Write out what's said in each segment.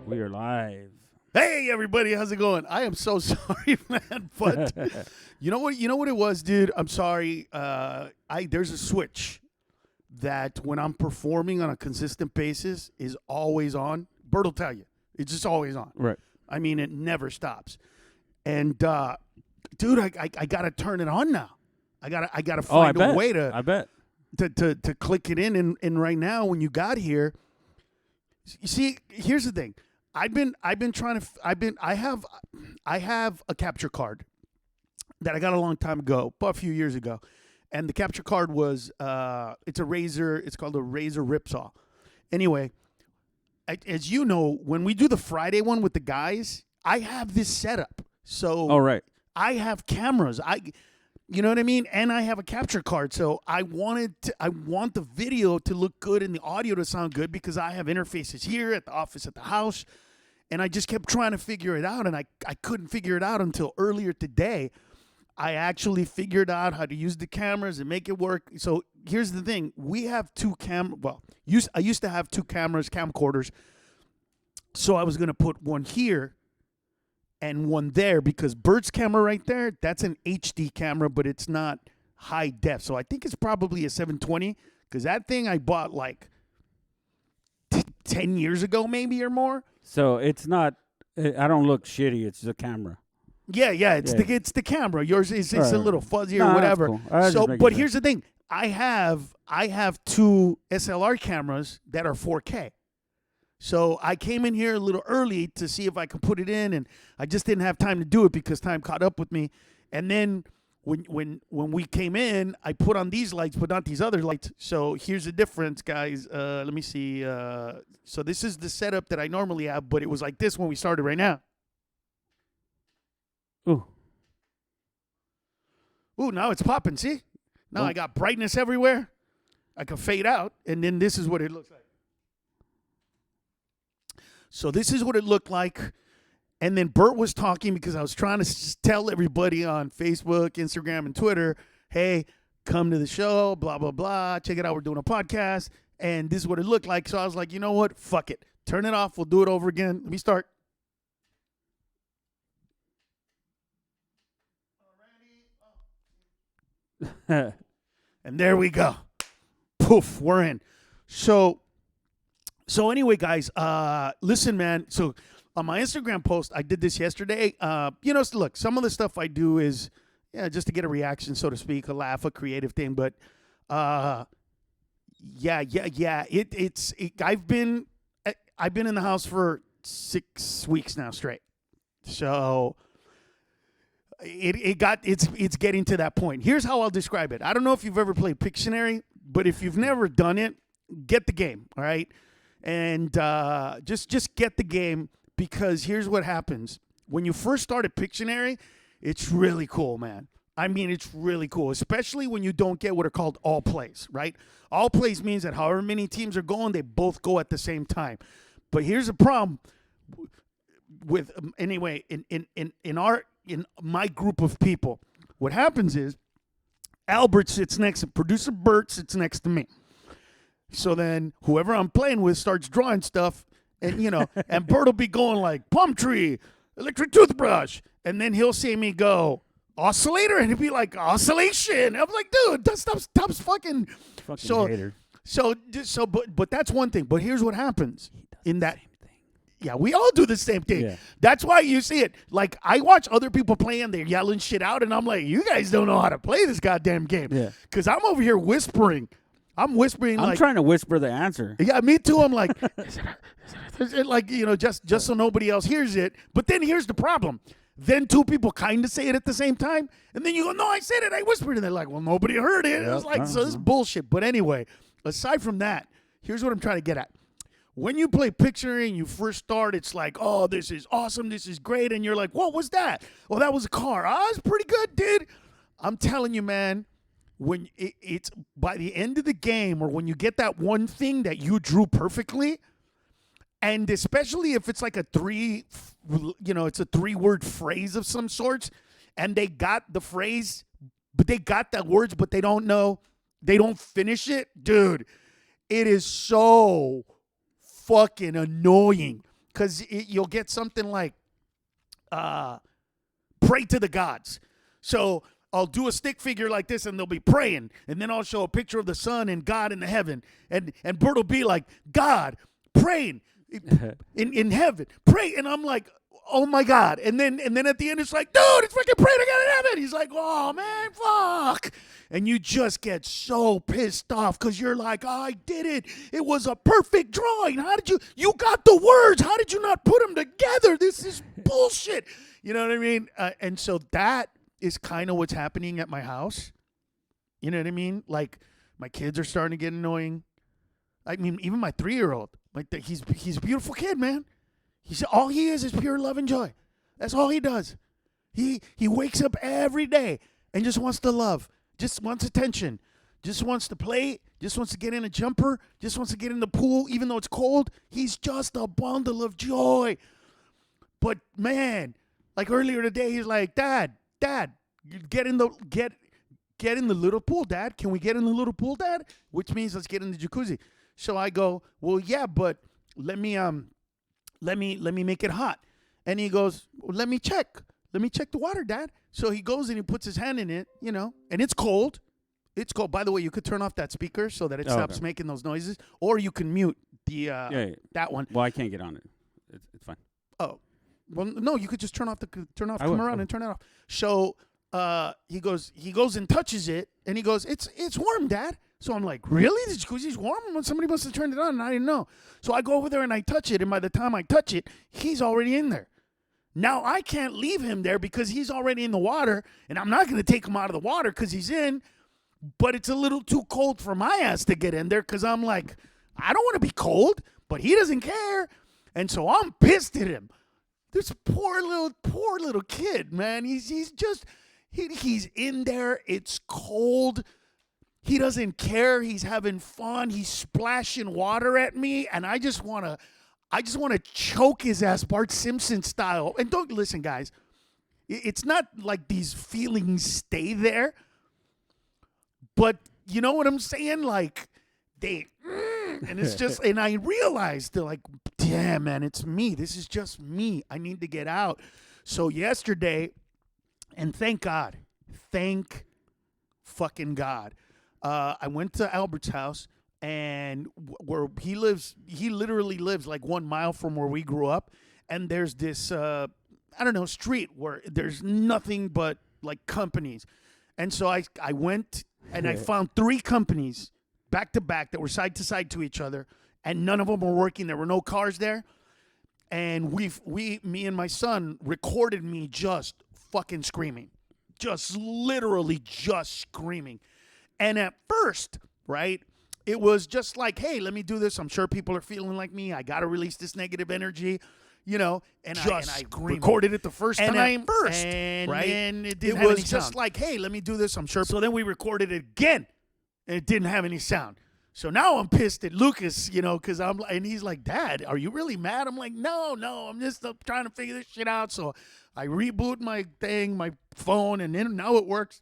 We are live. Hey everybody, how's it going? I am so sorry, man. But you know what it was, dude. I'm sorry. There's a switch that when I'm performing on a consistent basis is always on. Bert will tell you, it's just always on. Right. I mean, it never stops. And dude, I gotta turn it on now. I gotta find a way to I bet. to click it in. And right now, when you got here, you see, here's the thing. I have a capture card that I got a long time ago, but a few years ago, and the capture card was it's a Razor. It's called a Razor Ripsaw. Anyway, as you know, when we do the Friday one with the guys, I have this setup. So Oh, right. I have cameras. You know what I mean? And I have a capture card. So I want the video to look good and the audio to sound good because I have interfaces here at the office, at the house. And I just kept trying to figure it out. And I couldn't figure it out until earlier today. I actually figured out how to use the cameras and make it work. So here's the thing. We have two I used to have two cameras, camcorders. So I was going to put one here and one there because Bert's camera right there, that's an HD camera, but it's not high def. So I think it's probably a 720 because that thing I bought like 10 years ago maybe or more. So it's not. I don't look shitty. It's the camera. Yeah, it's the camera. Yours is Right. a little fuzzy Nah, or that's whatever. cool. I was So, just making but sure. here's the thing. I have two SLR cameras that are 4K. So I came in here a little early to see if I could put it in, and I just didn't have time to do it because time caught up with me. And then when we came in, I put on these lights, but not these other lights. So here's the difference, guys. Let me see. So this is the setup that I normally have, but it was like this when we started right now. Ooh. Ooh, now it's popping. See? Now Oh. I got brightness everywhere. I can fade out, and then this is what it looks like. So this is what it looked like. And then Bert was talking because I was trying to tell everybody on Facebook, Instagram, and Twitter, hey, come to the show, blah, blah, blah. Check it out. We're doing a podcast. And this is what it looked like. So I was like, you know what? Fuck it. Turn it off. We'll do it over again. Let me start. And there we go. Poof, we're in. So anyway, guys, listen, man. So on my Instagram post, I did this yesterday. Look, some of the stuff I do is, just to get a reaction, so to speak, a laugh, a creative thing. But, I've been in the house for 6 weeks now straight. So it's getting to that point. Here's how I'll describe it. I don't know if you've ever played Pictionary, but if you've never done it, get the game, all right? And just get the game because here's what happens. When you first start at Pictionary, it's really cool, man. I mean, it's really cool, especially when you don't get what are called all plays, right? All plays means that however many teams are going, they both go at the same time. But here's the problem with anyway, in my group of people, what happens is Albert sits next to producer Bert sits next to me. So then whoever I'm playing with starts drawing stuff, and and Bert will be going like palm tree, electric toothbrush, and then he'll see me go oscillator, and he'll be like oscillation. I'm like, dude, stop fucking. Hater. But that's one thing. But here's what happens in that. Yeah, we all do the same thing. Yeah. That's why you see it. Like, I watch other people playing, they're yelling shit out, and I'm like, you guys don't know how to play this goddamn game. Yeah. Because I'm over here whispering. I'm whispering I'm like. trying to whisper the answer. Yeah, me too. I'm like, like, just so nobody else hears it. But then here's the problem. Then two people kind of say it at the same time. And then you go, no, I said it. I whispered. And they're like, well, nobody heard it. It was like, so this is bullshit. But anyway, aside from that, here's what I'm trying to get at. When you play Pictionary and you first start, it's like, oh, this is awesome. This is great. And you're like, what was that? Well, that was a car. Oh, it's pretty good, dude. I'm telling you, man, when it's by the end of the game or when you get that one thing that you drew perfectly, and especially if it's like it's a 3-word phrase of some sorts, and they got the phrase, but they got the words, but they don't finish it, dude. It is so fucking annoying because you'll get something like pray to the gods. So I'll do a stick figure like this and they'll be praying, and then I'll show a picture of the sun and God in the heaven, and Bert will be like, God praying in heaven, pray, and I'm like, oh my God, and then at the end it's like, dude, it's freaking praying to God in heaven. He's like, oh man, fuck. And you just get so pissed off because you're like, oh, I did it. It was a perfect drawing. How did you got the words. How did you not put them together? This is bullshit. You know what I mean? And so that is kind of what's happening at my house. You know what I mean? Like, my kids are starting to get annoying. I mean, even my 3-year-old, he's a beautiful kid, man. All he is pure love and joy. That's all he does. He wakes up every day and just wants to love. Just wants attention, just wants to play, just wants to get in a jumper, just wants to get in the pool, even though it's cold. He's just a bundle of joy. But man, like earlier today, he's like, Dad, get in the little pool, Dad. Can we get in the little pool, Dad? Which means let's get in the jacuzzi. So I go, well, yeah, but let me make it hot. And he goes, well, let me check the water, Dad. So he goes and he puts his hand in it, and it's cold. It's cold. By the way, you could turn off that speaker so that it stops making those noises, or you can mute that one. Well, I can't get on it. It's fine. Oh, well, no, you could just come around and turn it off. So he goes and touches it, and he goes, it's warm, Dad. So I'm like, really? The jacuzzi's warm? Somebody must have turned it on, and I didn't know. So I go over there and I touch it, and by the time I touch it, he's already in there. Now, I can't leave him there because he's already in the water, and I'm not going to take him out of the water because he's in, but it's a little too cold for my ass to get in there because I'm like, I don't want to be cold, but he doesn't care, and so I'm pissed at him. This poor little kid, man. He's in there. It's cold. He doesn't care. He's having fun. He's splashing water at me, and I just want to choke his ass, Bart Simpson style. And don't listen, guys. It's not like these feelings stay there. But you know what I'm saying? Like, and it's just, and I realized, they're like, damn, man, it's me. This is just me. I need to get out. So yesterday, and thank God, thank fucking God, I went to Albert's house. And where he literally lives like 1 mile from where we grew up. And there's this, street where there's nothing but like companies. And so I went and I found 3 companies back to back that were side to side to each other. And none of them were working. There were no cars there. And me and my son recorded me just fucking screaming. Just literally just screaming. And at first, right, it was just like, hey, let me do this. I'm sure people are feeling like me. I got to release this negative energy, And I recorded it the first time first, right? And it was just like, hey, let me do this. I'm sure. So then we recorded it again, and it didn't have any sound. So now I'm pissed at Lucas, because and he's like, Dad, are you really mad? I'm like, no, I'm just trying to figure this shit out. So I reboot my phone, and then now it works.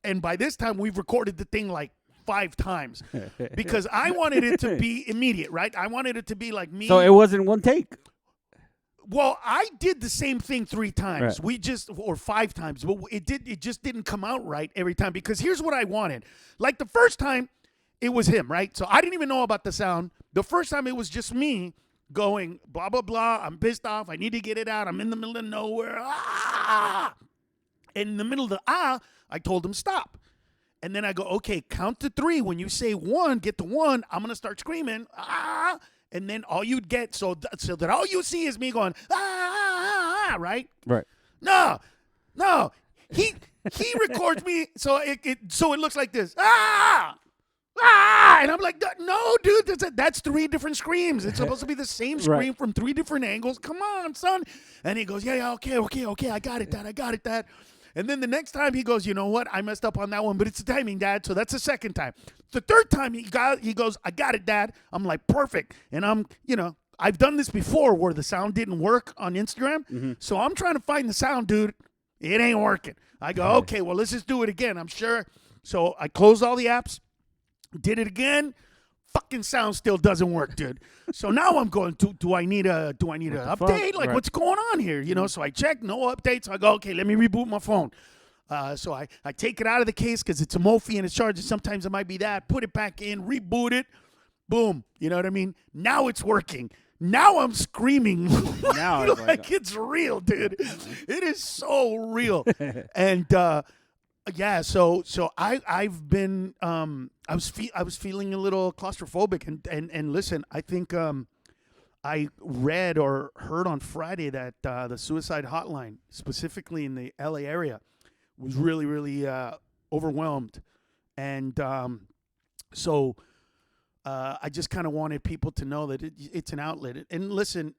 And by this time, we've recorded the thing like 5 times because I wanted it to be immediate, right? I wanted it to be like me. So it wasn't one take. Well, I did the same thing 3 times. Right. Or 5 times, but it just didn't come out right every time because here's what I wanted. Like the first time, it was him, right? So I didn't even know about the sound. The first time it was just me going blah blah blah. I'm pissed off. I need to get it out. I'm in the middle of nowhere. Ah! And in the middle of the I told him stop. And then I go, okay, count to 3. When you say 1, get to 1. I'm gonna start screaming. Ah! And then all you'd get, so that all you see is me going, right? Right. No. He records me so it looks like this. And I'm like, no, dude, that's 3 different screams. It's supposed to be the same scream from 3 different angles. Come on, son. And he goes, yeah, okay, I got it, Dad. And then the next time he goes, you know what? I messed up on that one, but it's the timing, Dad. So that's the second time. The third time he goes, I got it, Dad. I'm like, perfect. And I've done this before where the sound didn't work on Instagram. Mm-hmm. So I'm trying to find the sound, dude. It ain't working. I go, okay, well, let's just do it again. I'm sure. So I closed all the apps, did it again. Fucking sound still doesn't work, dude. So now I'm going, do I need a update? Like, what's going on here? So I check, no updates. I go, okay, let me reboot my phone. So I take it out of the case because it's a Mophie and it's charging. Sometimes it might be that. Put it back in, reboot it. Boom. You know what I mean? Now it's working. Now I'm screaming Now it's like it's real, dude. It is so real. And yeah, so I've been I was feeling a little claustrophobic and listen, I think I read or heard on Friday that the suicide hotline, specifically in the LA area, was really, really overwhelmed. And so I just kind of wanted people to know that it's an outlet. And listen,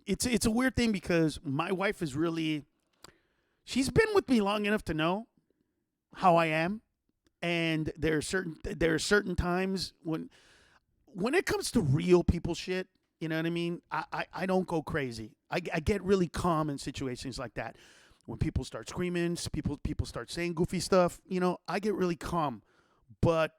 it's a weird thing because my wife is really, she's been with me long enough to know how I am. And there are certain times when it comes to real people shit, you know what I mean? I don't go crazy. I get really calm in situations like that. When people start screaming, people start saying goofy stuff, I get really calm. But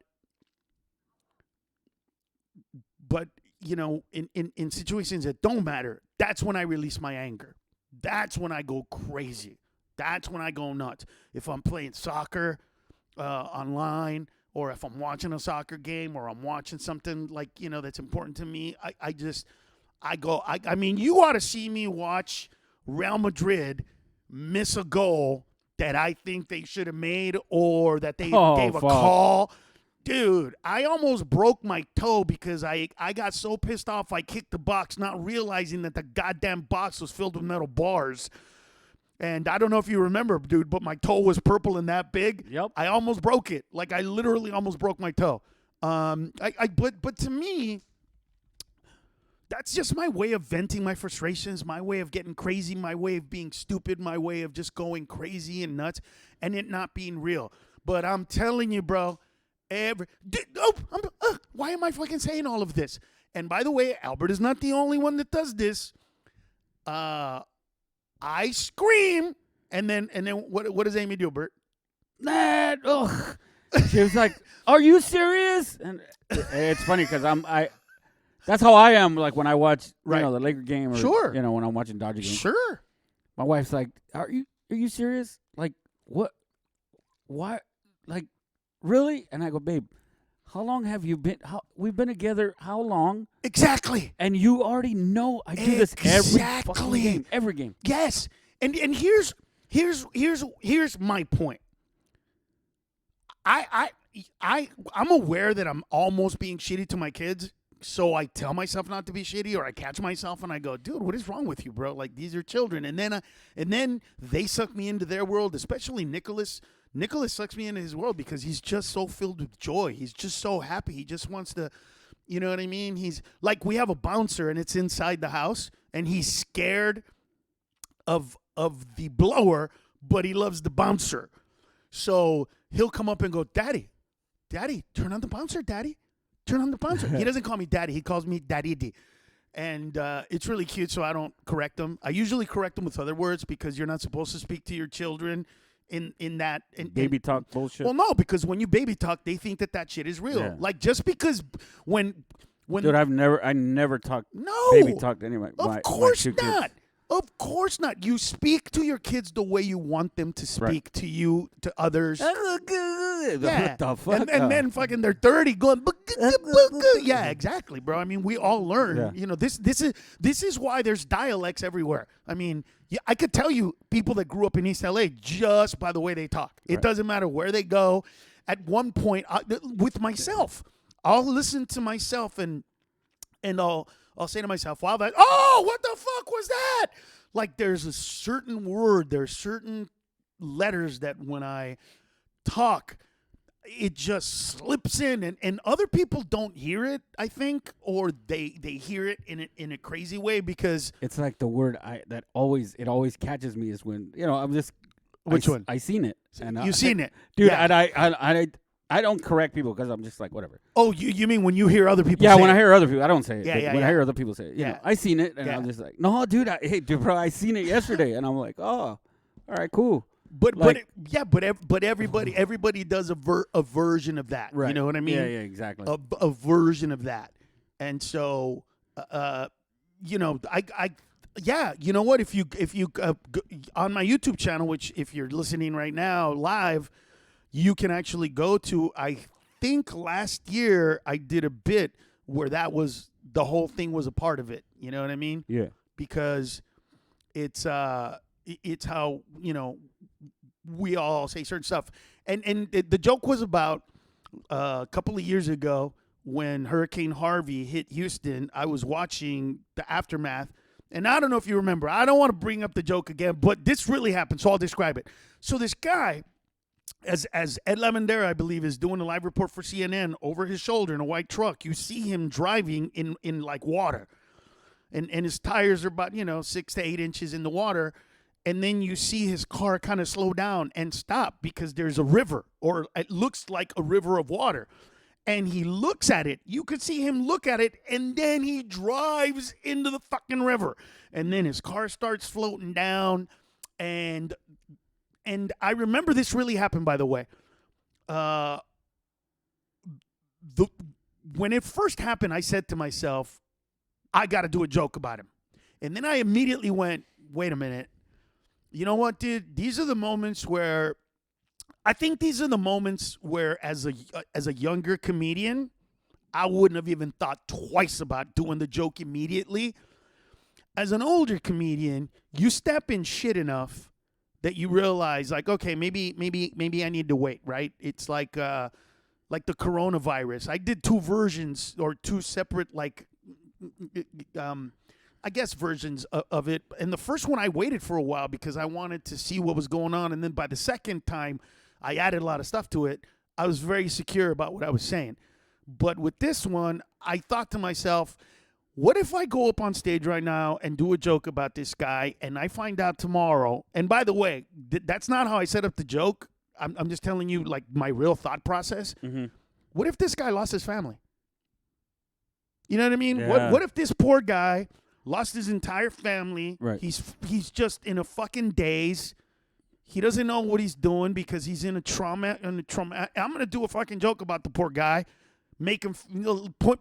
in situations that don't matter, that's when I release my anger. That's when I go crazy. That's when I go nuts. If I'm playing soccer online, or if I'm watching a soccer game, or I'm watching something like, that's important to me, I mean, you ought to see me watch Real Madrid miss a goal that I think they should have made, or that they gave a call. Dude, I almost broke my toe because I got so pissed off I kicked the box, not realizing that the goddamn box was filled with metal bars. And I don't know if you remember, dude, but my toe was purple and that big. Yep. I almost broke it. Like, I literally almost broke my toe. But to me, that's just my way of venting my frustrations, my way of getting crazy, my way of being stupid, my way of just going crazy and nuts and it not being real. But I'm telling you, bro, why am I fucking saying all of this? And by the way, Albert is not the only one that does this. I scream, and then what does Amy do, Bert? She was like, "Are you serious?" And it's funny because that's how I am. Like when I watch, the Laker game, or sure, when I'm watching Dodger game. Sure. My wife's like, "Are you serious? Like what? Why? Like really?" And I go, "Babe, how long have you been? We've been together how long?" Exactly. And you already know I do this every fucking game. Every game. Yes. And here's my point. I'm aware that I'm almost being shitty to my kids, so I tell myself not to be shitty, or I catch myself and I go, dude, what is wrong with you, bro? Like, these are children. And then they suck me into their world, especially Nicholas. Nicholas sucks me into his world because he's just so filled with joy. He's just so happy. He just wants to, you know what I mean? He's like, we have a bouncer and it's inside the house and he's scared of the blower, but he loves the bouncer. So he'll come up and go, Daddy, turn on the bouncer, Daddy. Turn on the bouncer. He doesn't call me Daddy. He calls me Daddy. And it's really cute, so I don't correct him. I usually correct him with other words because you're not supposed to speak to your children in that baby talk bullshit. Well, no, because when you baby talk, they think that shit is real. Yeah. Like, just because when dude, I never talked no baby talked to anybody. Of course not. Of course not. You speak to your kids the way you want them to speak to you, to others. Yeah. What the fuck? And then fucking they're 30 going, yeah, exactly, bro. I mean, we all learn. Yeah. You know, this is why there's dialects everywhere. I mean, I could tell you people that grew up in East LA just by the way they talk. It doesn't matter where they go. At one point, with myself, I'll listen to myself and I'll say to myself, wow, what the fuck was that? like there's a certain word, there's certain letters that when I talk, it just slips in, and other people don't hear it, I think, or they hear it in a crazy way because It's like the word that always catches me is when I'm just Which one? I seen it and you've seen it, dude. Yeah. And I don't correct people because I'm just like whatever. Oh, you mean when you hear other people? Yeah, say when it. I hear other people, I don't say it. Yeah, But yeah, when yeah. I hear other people say it, Yeah. I seen it, and Yeah. I'm just like, no, dude, hey, dude, bro, I seen it yesterday, and I'm like, oh, all right, cool. But Like- but everybody does a version of that. Right. You know what I mean? Yeah, exactly. A version of that, and so I you know what, if you go on my YouTube channel, which if you're listening right now live, you can actually go to. I think last year I did a bit where that was the whole thing was a part of it. You know what I mean? Yeah. Because it's how we all say certain stuff, and the joke was about a couple of years ago when Hurricane Harvey hit Houston. I was watching the aftermath, and I don't know if you remember. I don't want to bring up the joke again, but this really happened, so I'll describe it. So this guy, as Ed Lavandera, I believe, is doing a live report for CNN over his shoulder in a white truck. You see him driving in like water. And his tires are about 6 to 8 inches in the water, and then you see his car kind of slow down and stop because there's a river, or it looks like a river of water, and he looks at it. You could see him look at it, and then he drives into the fucking river, and then his car starts floating down, and I remember this really happened, by the way. When it first happened, I said to myself, I got to do a joke about him. And then I immediately went, wait a minute. You know what, dude? These are the moments where as a younger comedian, I wouldn't have even thought twice about doing the joke immediately. As an older comedian, you step in shit enough that you realize, like, okay, maybe I need to wait, right? It's like the coronavirus. I did two versions or two separate, I guess versions of it. And the first one I waited for a while because I wanted to see what was going on. And then by the second time, I added a lot of stuff to it. I was very secure about what I was saying. But with this one, I thought to myself, what if I go up on stage right now and do a joke about this guy and I find out tomorrow? And by the way, that's not how I set up the joke. I'm just telling you like my real thought process. Mm-hmm. What if this guy lost his family? You know what I mean? Yeah. What if this poor guy lost his entire family? Right. He's just in a fucking daze. He doesn't know what he's doing because he's in a trauma. I'm gonna do a fucking joke about the poor guy, make him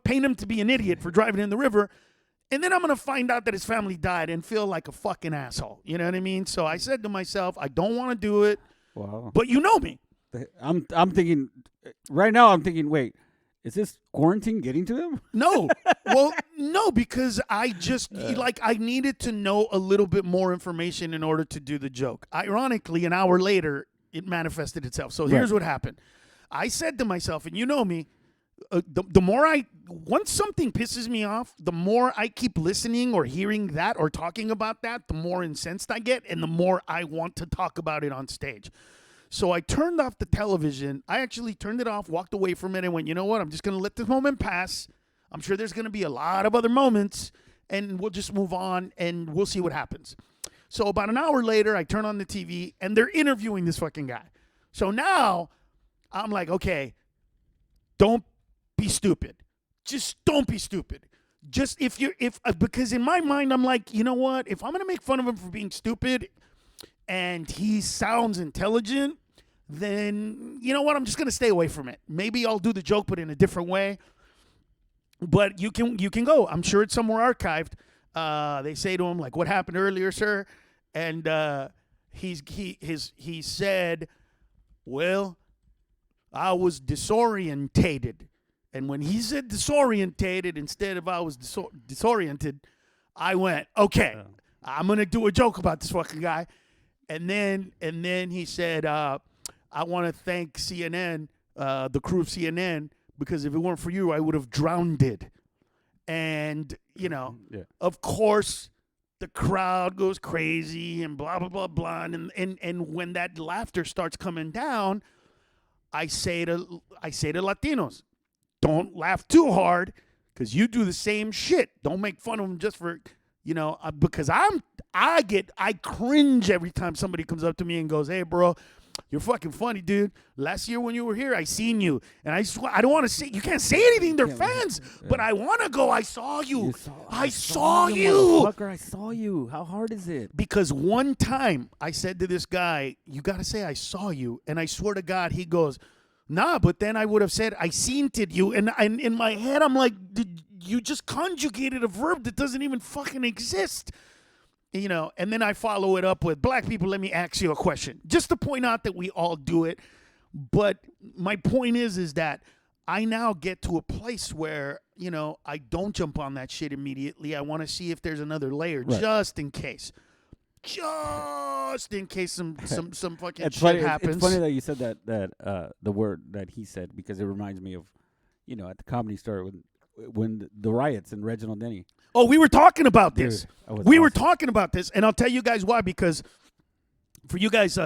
paint him to be an idiot for driving in the river, and then I'm gonna find out that his family died and feel like a fucking asshole. You know what I mean? So I said to myself, I don't want to do it. Wow. But you know me. I'm thinking right now. I'm thinking, wait, is this quarantine getting to him? No. Well, no, because I just, I needed to know a little bit more information in order to do the joke. Ironically, an hour later, it manifested itself. So here's what happened. I said to myself, and you know me, the more once something pisses me off, the more I keep listening or hearing that or talking about that, the more incensed I get and the more I want to talk about it on stage. So I turned off the television. I actually turned it off, walked away from it, and went, you know what? I'm just going to let this moment pass. I'm sure there's going to be a lot of other moments, and we'll just move on, and we'll see what happens. So about an hour later, I turn on the TV, and they're interviewing this fucking guy. So now I'm like, okay, don't be stupid. Just don't be stupid. Just because in my mind, I'm like, you know what? If I'm going to make fun of him for being stupid and he sounds intelligent, then you know what? I'm just going to stay away from it. Maybe I'll do the joke, but in a different way. But you can go. I'm sure it's somewhere archived. They say to him, like, what happened earlier, sir? And he said, well, I was disorientated. And when he said disorientated instead of I was disoriented, I went, okay, I'm going to do a joke about this fucking guy. And then he said, I want to thank CNN, the crew of CNN, because if it weren't for you, I would have drowned. And, of course, the crowd goes crazy and blah blah blah blah, and when that laughter starts coming down, I say to Latinos, don't laugh too hard, because you do the same shit. Don't make fun of them just for, because I cringe every time somebody comes up to me and goes, "Hey, bro, you're fucking funny, dude. Last year when you were here, I seen you." And I don't want to say, you can't say anything, they're fans, but I want to go, "I saw you. I saw you. Motherfucker, I saw you. How hard is it?" Because one time I said to this guy, "You got to say I saw you." And I swear to God, he goes, "Nah, but then I would have said I seen-ted you." And in my head, I'm like, you just conjugated a verb that doesn't even fucking exist. And then I follow it up with, "Black people, let me ask you a question." Just to point out that we all do it. But my point is that I now get to a place where, I don't jump on that shit immediately. I want to see if there's another layer, right, just in case. Just in case some fucking it's shit funny, happens. It's funny that you said that the word that he said, because it reminds me of, at the Comedy Store when the riots in Reginald Denny. Oh, we were talking about this. Dude, we awesome. were talking about this, and I'll tell you guys why. Because for you guys,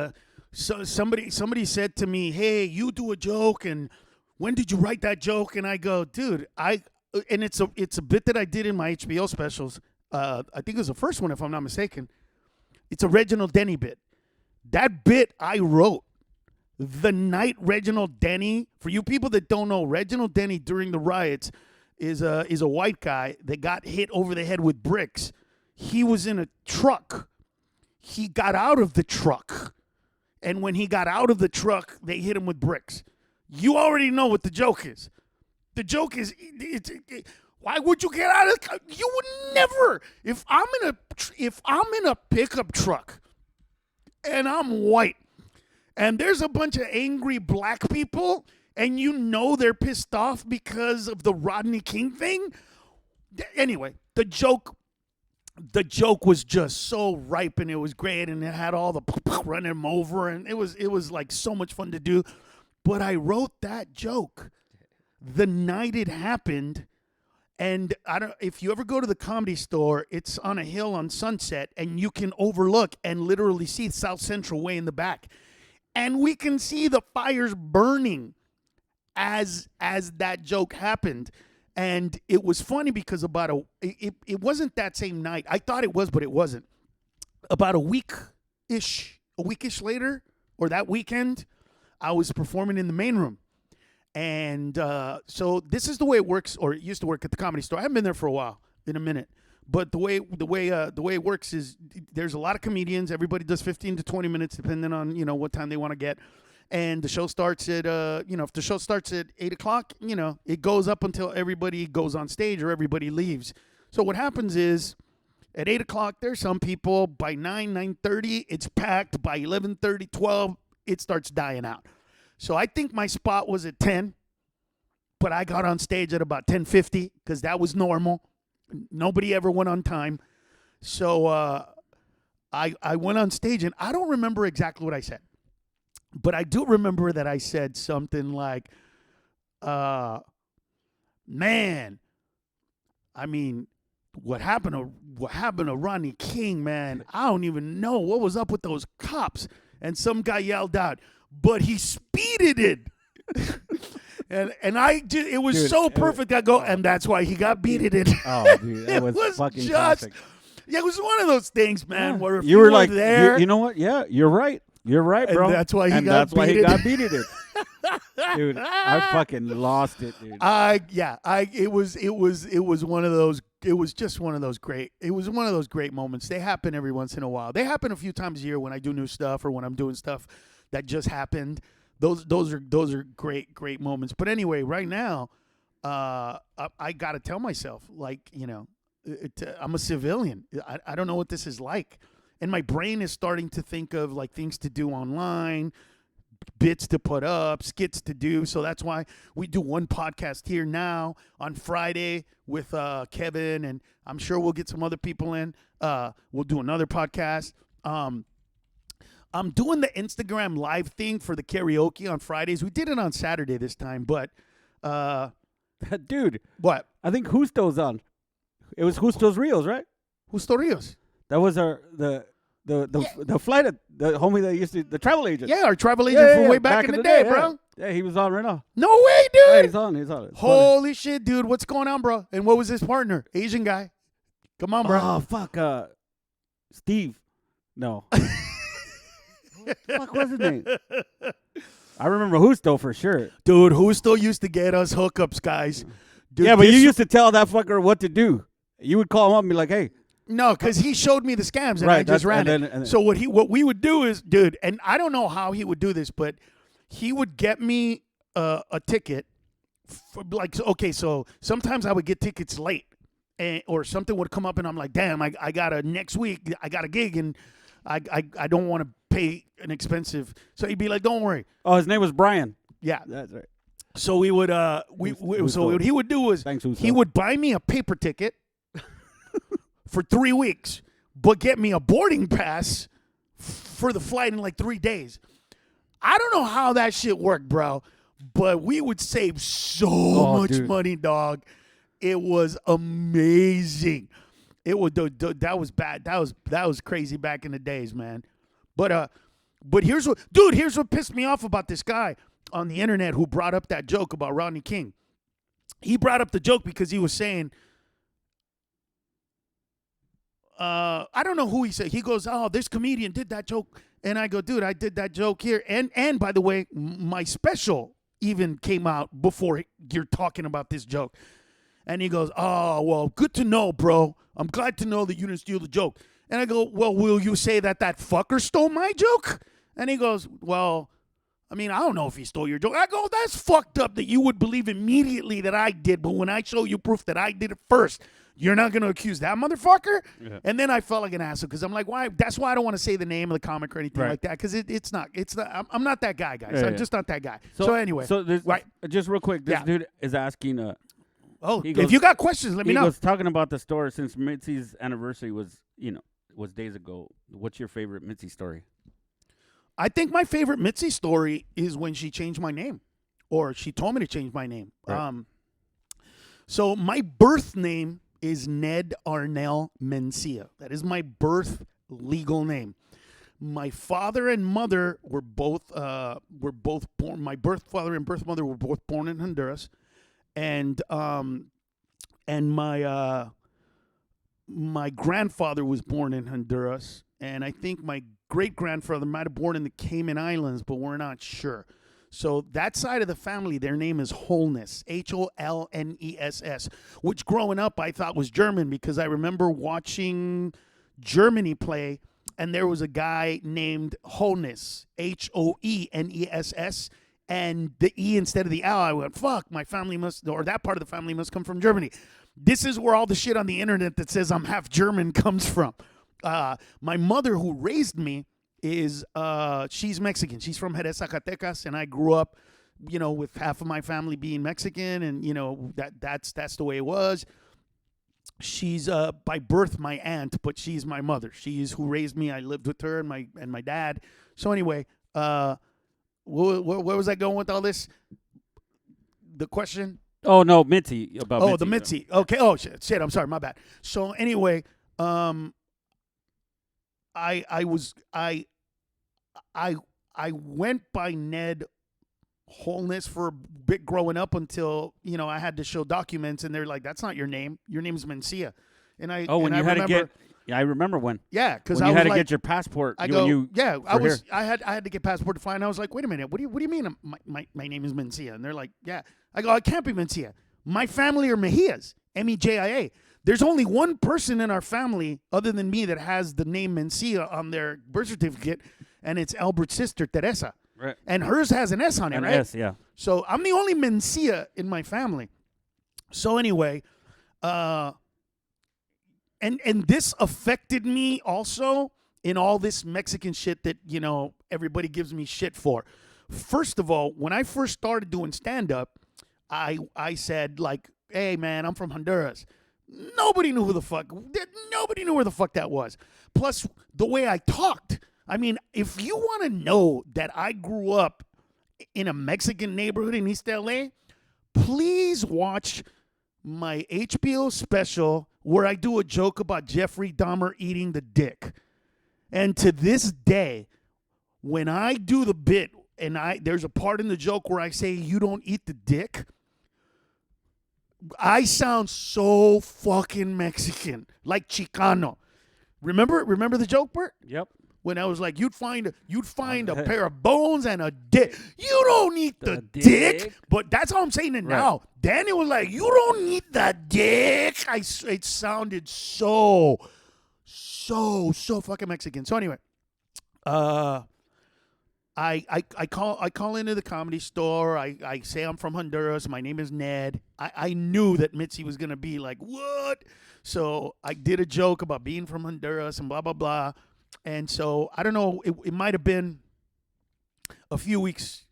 somebody said to me, "Hey, you do a joke, and when did you write that joke?" And I go, "Dude, and it's a bit that I did in my HBO specials. I think it was the first one, if I'm not mistaken. It's a Reginald Denny bit. That bit I wrote the night Reginald Denny. For you people that don't know, Reginald Denny during the riots is a white guy that got hit over the head with bricks. He was in a truck. He got out of the truck, and when he got out of the truck, they hit him with bricks. You already know what the joke is. The joke is, why would you get out of the car? You would never. If I'm in a pickup truck and I'm white and there's a bunch of angry black people and they're pissed off because of the Rodney King thing. Anyway, the joke was just so ripe, and it was great, and it had all the running him over, and it was like so much fun to do. But I wrote that joke the night it happened. And if you ever go to the Comedy Store, it's on a hill on Sunset, and you can overlook and literally see South Central way in the back. And we can see the fires burning as that joke happened. And it was funny because it wasn't that same night. I thought it was, but it wasn't. About a week-ish later, or that weekend, I was performing in the main room. And so this is the way it works, or it used to work at the Comedy Store. I haven't been there for a while, in a minute. But the way it works is there's a lot of comedians. Everybody does 15 to 20 minutes, depending on what time they want to get. And the show starts at if the show starts at 8:00, it goes up until everybody goes on stage or everybody leaves. So what happens is, at 8:00, there's some people. By 9:30, it's packed. By 11:30, 12, it starts dying out. So I think my spot was at 10, but I got on stage at about 10:50 because that was normal. Nobody ever went on time. So I went on stage, and I don't remember exactly what I said. But I do remember that I said something like, "Man, I mean, what happened to Rodney King, man? I don't even know what was up with those cops." And some guy yelled out, "But he speeded it." and it was so perfect. I go, "And that's why he got beated it." Oh, dude, that was fucking classic. Yeah, it was one of those things, man. Where if you were like, there, you know what? Yeah, you're right. You're right, bro. And that's why he got beated it. Dude, I fucking lost it, dude. It was one of those. It was just one of those great. It was one of those great moments. They happen every once in a while. They happen a few times a year when I do new stuff or when I'm doing stuff that just happened. Those are great moments. But anyway, right now, I got to tell myself, like, I'm a civilian. I don't know what this is like. And my brain is starting to think of like things to do online, bits to put up, skits to do. So that's why we do one podcast here now on Friday with Kevin, and I'm sure we'll get some other people in. We'll do another podcast. I'm doing the Instagram live thing for the karaoke on Fridays. We did it on Saturday this time, but dude, what? I think Justo's on. It was Justo's Reels, right? Justo Rios. That was the flight the homie that used to the travel agent. Yeah, our travel agent from way back in the day, bro. Yeah, he was on right now. No way, Yeah, dude. he's on. He's on. It's Holy shit, dude. What's going on, bro? And what was his partner? Asian guy. Come on, bro. Oh fuck, Steve. No. What the fuck was his name? I remember Husto for sure. Dude, who still used to get us hookups, guys? Dude, Yeah, but you this- used to tell that fucker what to do. You would call him up and be like, "Hey, No, because he showed me the scams and Right, I just that's- ran and it. then- So what we would do is, dude, and I don't know how he would do this, but he would get me a ticket. So sometimes I would get tickets late, or something would come up, and I'm like, damn, I got a next week, I got a gig, and I don't want to pay an expensive. So he'd be like, don't worry. oh, his name was Brian." Yeah. That's right. So we would Who's so the- what he would do was Thanks, Husto. he would buy me a paper ticket for 3 weeks, but get me a boarding pass for the flight in like 3 days. I don't know how that shit worked, bro, but we would save so much dude. money, dog. It was amazing. It was that was bad. That was crazy back in the days, man. But here's what pissed me off about this guy on the internet who brought up that joke about Rodney King. He brought up the joke because he was saying, I don't know who he said. He goes, "Oh, this comedian did that joke," and I go, "Dude, I did that joke here." And by the way, my special even came out before you're talking about this joke. And he goes, "Oh, well, good to know, bro. I'm glad to know that you didn't steal the joke." And I go, "Well, will you say that fucker stole my joke?" And he goes, "Well, I mean, I don't know if he stole your joke." I go, "That's fucked up that you would believe immediately that I did, but when I show you proof that I did it first, you're not going to accuse that motherfucker?" Yeah. And then I felt like an asshole because I'm like, why? That's why I don't want to say the name of the comic or anything Right. like that because it's not. I'm not that guy, guys. Yeah, I'm yeah. just not that guy. So anyway, so there's, right. just real quick, this Yeah. dude is asking. Oh, he if goes- you got questions, let me He know. was talking about the story since Mitzi's anniversary was days ago. What's your favorite Mitzi story? I think my favorite Mitzi story is when she changed my name, or she told me to change my name. Right. So my birth name is Ned Arnell Mencia. That is my birth legal name. My father and mother were both born. My birth father and birth mother were both born in Honduras, and my grandfather was born in Honduras, and I think my great-grandfather might have born in the Cayman Islands, but we're not sure. So that side of the family, their name is Holness, Holness, which growing up I thought was German because I remember watching Germany play, and there was a guy named Holness, Hoeness, and the E instead of the L. I went, fuck, my family must, or that part of the family must come from Germany. This is where all the shit on the internet that says I'm half German comes from. My mother, who raised me, is she's Mexican. She's from Jerez, Zacatecas, and I grew up, with half of my family being Mexican, and that's the way it was. She's by birth my aunt, but she's my mother. She's who raised me. I lived with her and my dad. So anyway, where was I going with all this? The question. Oh no, Mitzi about. Oh, the Mitzi. Okay. Oh shit. I'm sorry. My bad. So anyway, I went by Ned Holness for a bit growing up until I had to show documents, and they're like, "That's not your name. Your name's Mencia." And I when and you I had remember, to get. Yeah, I remember when. yeah, because When I you was had to like, get your passport. I you, go, when you, yeah, I for was, here. I had to get passport to fly, and I was like, wait a minute, what do you mean my name is Mencia? And they're like, yeah. I go, it can't be Mencia. My family are Mejias, Mejia. There's only one person in our family other than me that has the name Mencia on their birth certificate, and it's Albert's sister, Teresa. Right. And hers has an S on it, And right? S, yeah. So I'm the only Mencia in my family. So anyway, and this affected me also in all this Mexican shit that, everybody gives me shit for. First of all, when I first started doing stand-up, I said, like, hey, man, I'm from Honduras. Nobody knew where the fuck that was. Plus, the way I talked. I mean, if you want to know that I grew up in a Mexican neighborhood in East LA, please watch my HBO special where I do a joke about Jeffrey Dahmer eating the dick. And to this day, when I do the bit and there's a part in the joke where I say you don't eat the dick, I sound so fucking Mexican, like Chicano. Remember the joke, Bert? Yep. When I was like, you'd find a pair of bones and a dick. You don't eat the dick. But that's how I'm saying it now. Danny was like, you don't eat the dick. It sounded so fucking Mexican. So anyway, I call into the Comedy Store. I say I'm from Honduras. My name is Ned. I knew that Mitzi was gonna be like, what? So I did a joke about being from Honduras and blah blah blah. And so I don't know. It might have been a few weeks,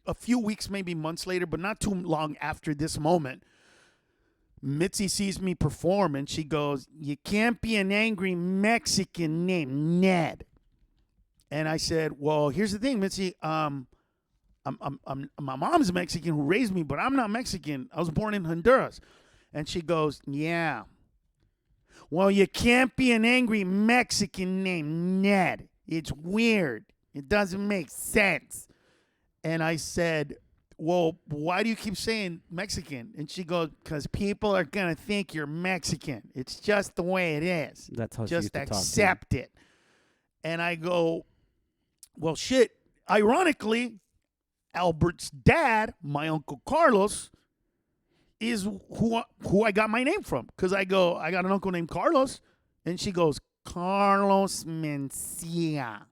maybe months later, but not too long after this moment. Mitzi sees me perform and she goes, "You can't be an angry Mexican named Ned." And I said, "Well, here's the thing, Mitzi. I'm my mom's Mexican who raised me, but I'm not Mexican. I was born in Honduras." And she goes, "Yeah. Well, you can't be an angry Mexican named Ned. It's weird. It doesn't make sense." And I said, "Well, why do you keep saying Mexican?" And she goes, "Because people are going to think you're Mexican. It's just the way it is. That's how she just used to talk to me. accept it." And I go, "Well, shit. Ironically, Albert's dad, my Uncle Carlos, is who I got my name from." Because I go, "I got an uncle named Carlos." And she goes, "Carlos Mencia.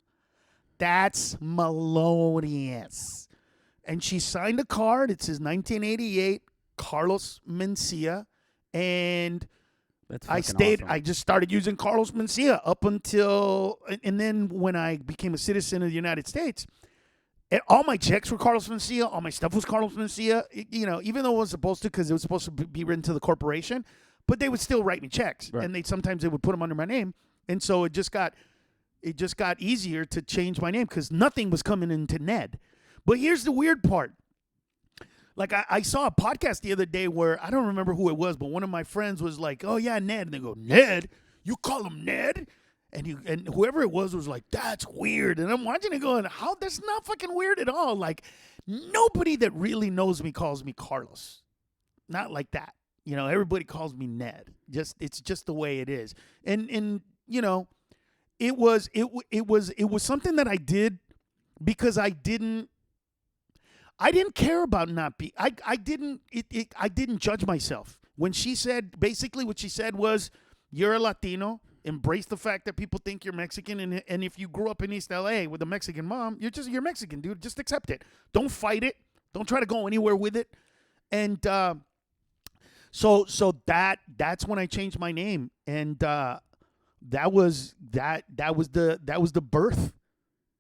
That's melodious." And she signed a card. It says 1988, Carlos Mencia. And That's I fucking stayed. awesome. I just started using Carlos Mencia up until, and then when I became a citizen of the United States, all my checks were Carlos Mencia. All my stuff was Carlos Mencia. Even though it was supposed to, because it was supposed to be written to the corporation, but they would still write me checks, Right. and sometimes they would put them under my name, and so it just got easier to change my name because nothing was coming into Ned. But here's the weird part. Like, I saw a podcast the other day where I don't remember who it was, but one of my friends was like, "Oh yeah, Ned," and they go, "Ned? You call him Ned?" And whoever it was like, "That's weird." And I'm watching it going, how? That's not fucking weird at all. Like, nobody that really knows me calls me Carlos. Not like that. Everybody calls me Ned. It's just the way it is. And it was something that I did because I didn't care about not being. I didn't judge myself. When she said, basically what she said was, "You're a Latino. Embrace the fact that people think you're Mexican, and if you grew up in East LA with a Mexican mom, you're Mexican, dude. Just accept it. Don't fight it. Don't try to go anywhere with it." And so that's when I changed my name, and that was the birth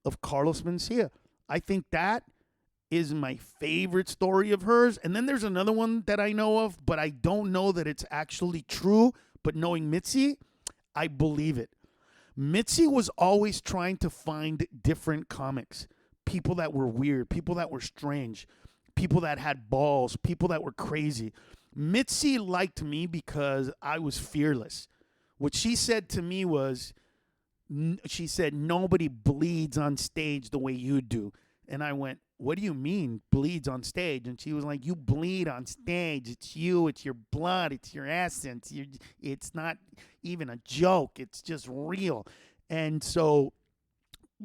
of Carlos Mencia. I think that is my favorite story of hers. And then there's another one that I know of, but I don't know that it's actually true. But knowing Mitzi, I believe it. Mitzi was always trying to find different comics, people that were weird, people that were strange, people that had balls, people that were crazy. Mitzi liked me because I was fearless. What she said to me was, she said, "Nobody bleeds on stage the way you do." And I went, "What do you mean bleeds on stage?" And she was like, "You bleed on stage. It's you. It's your blood. It's your essence. It's not even a joke. It's just real." And so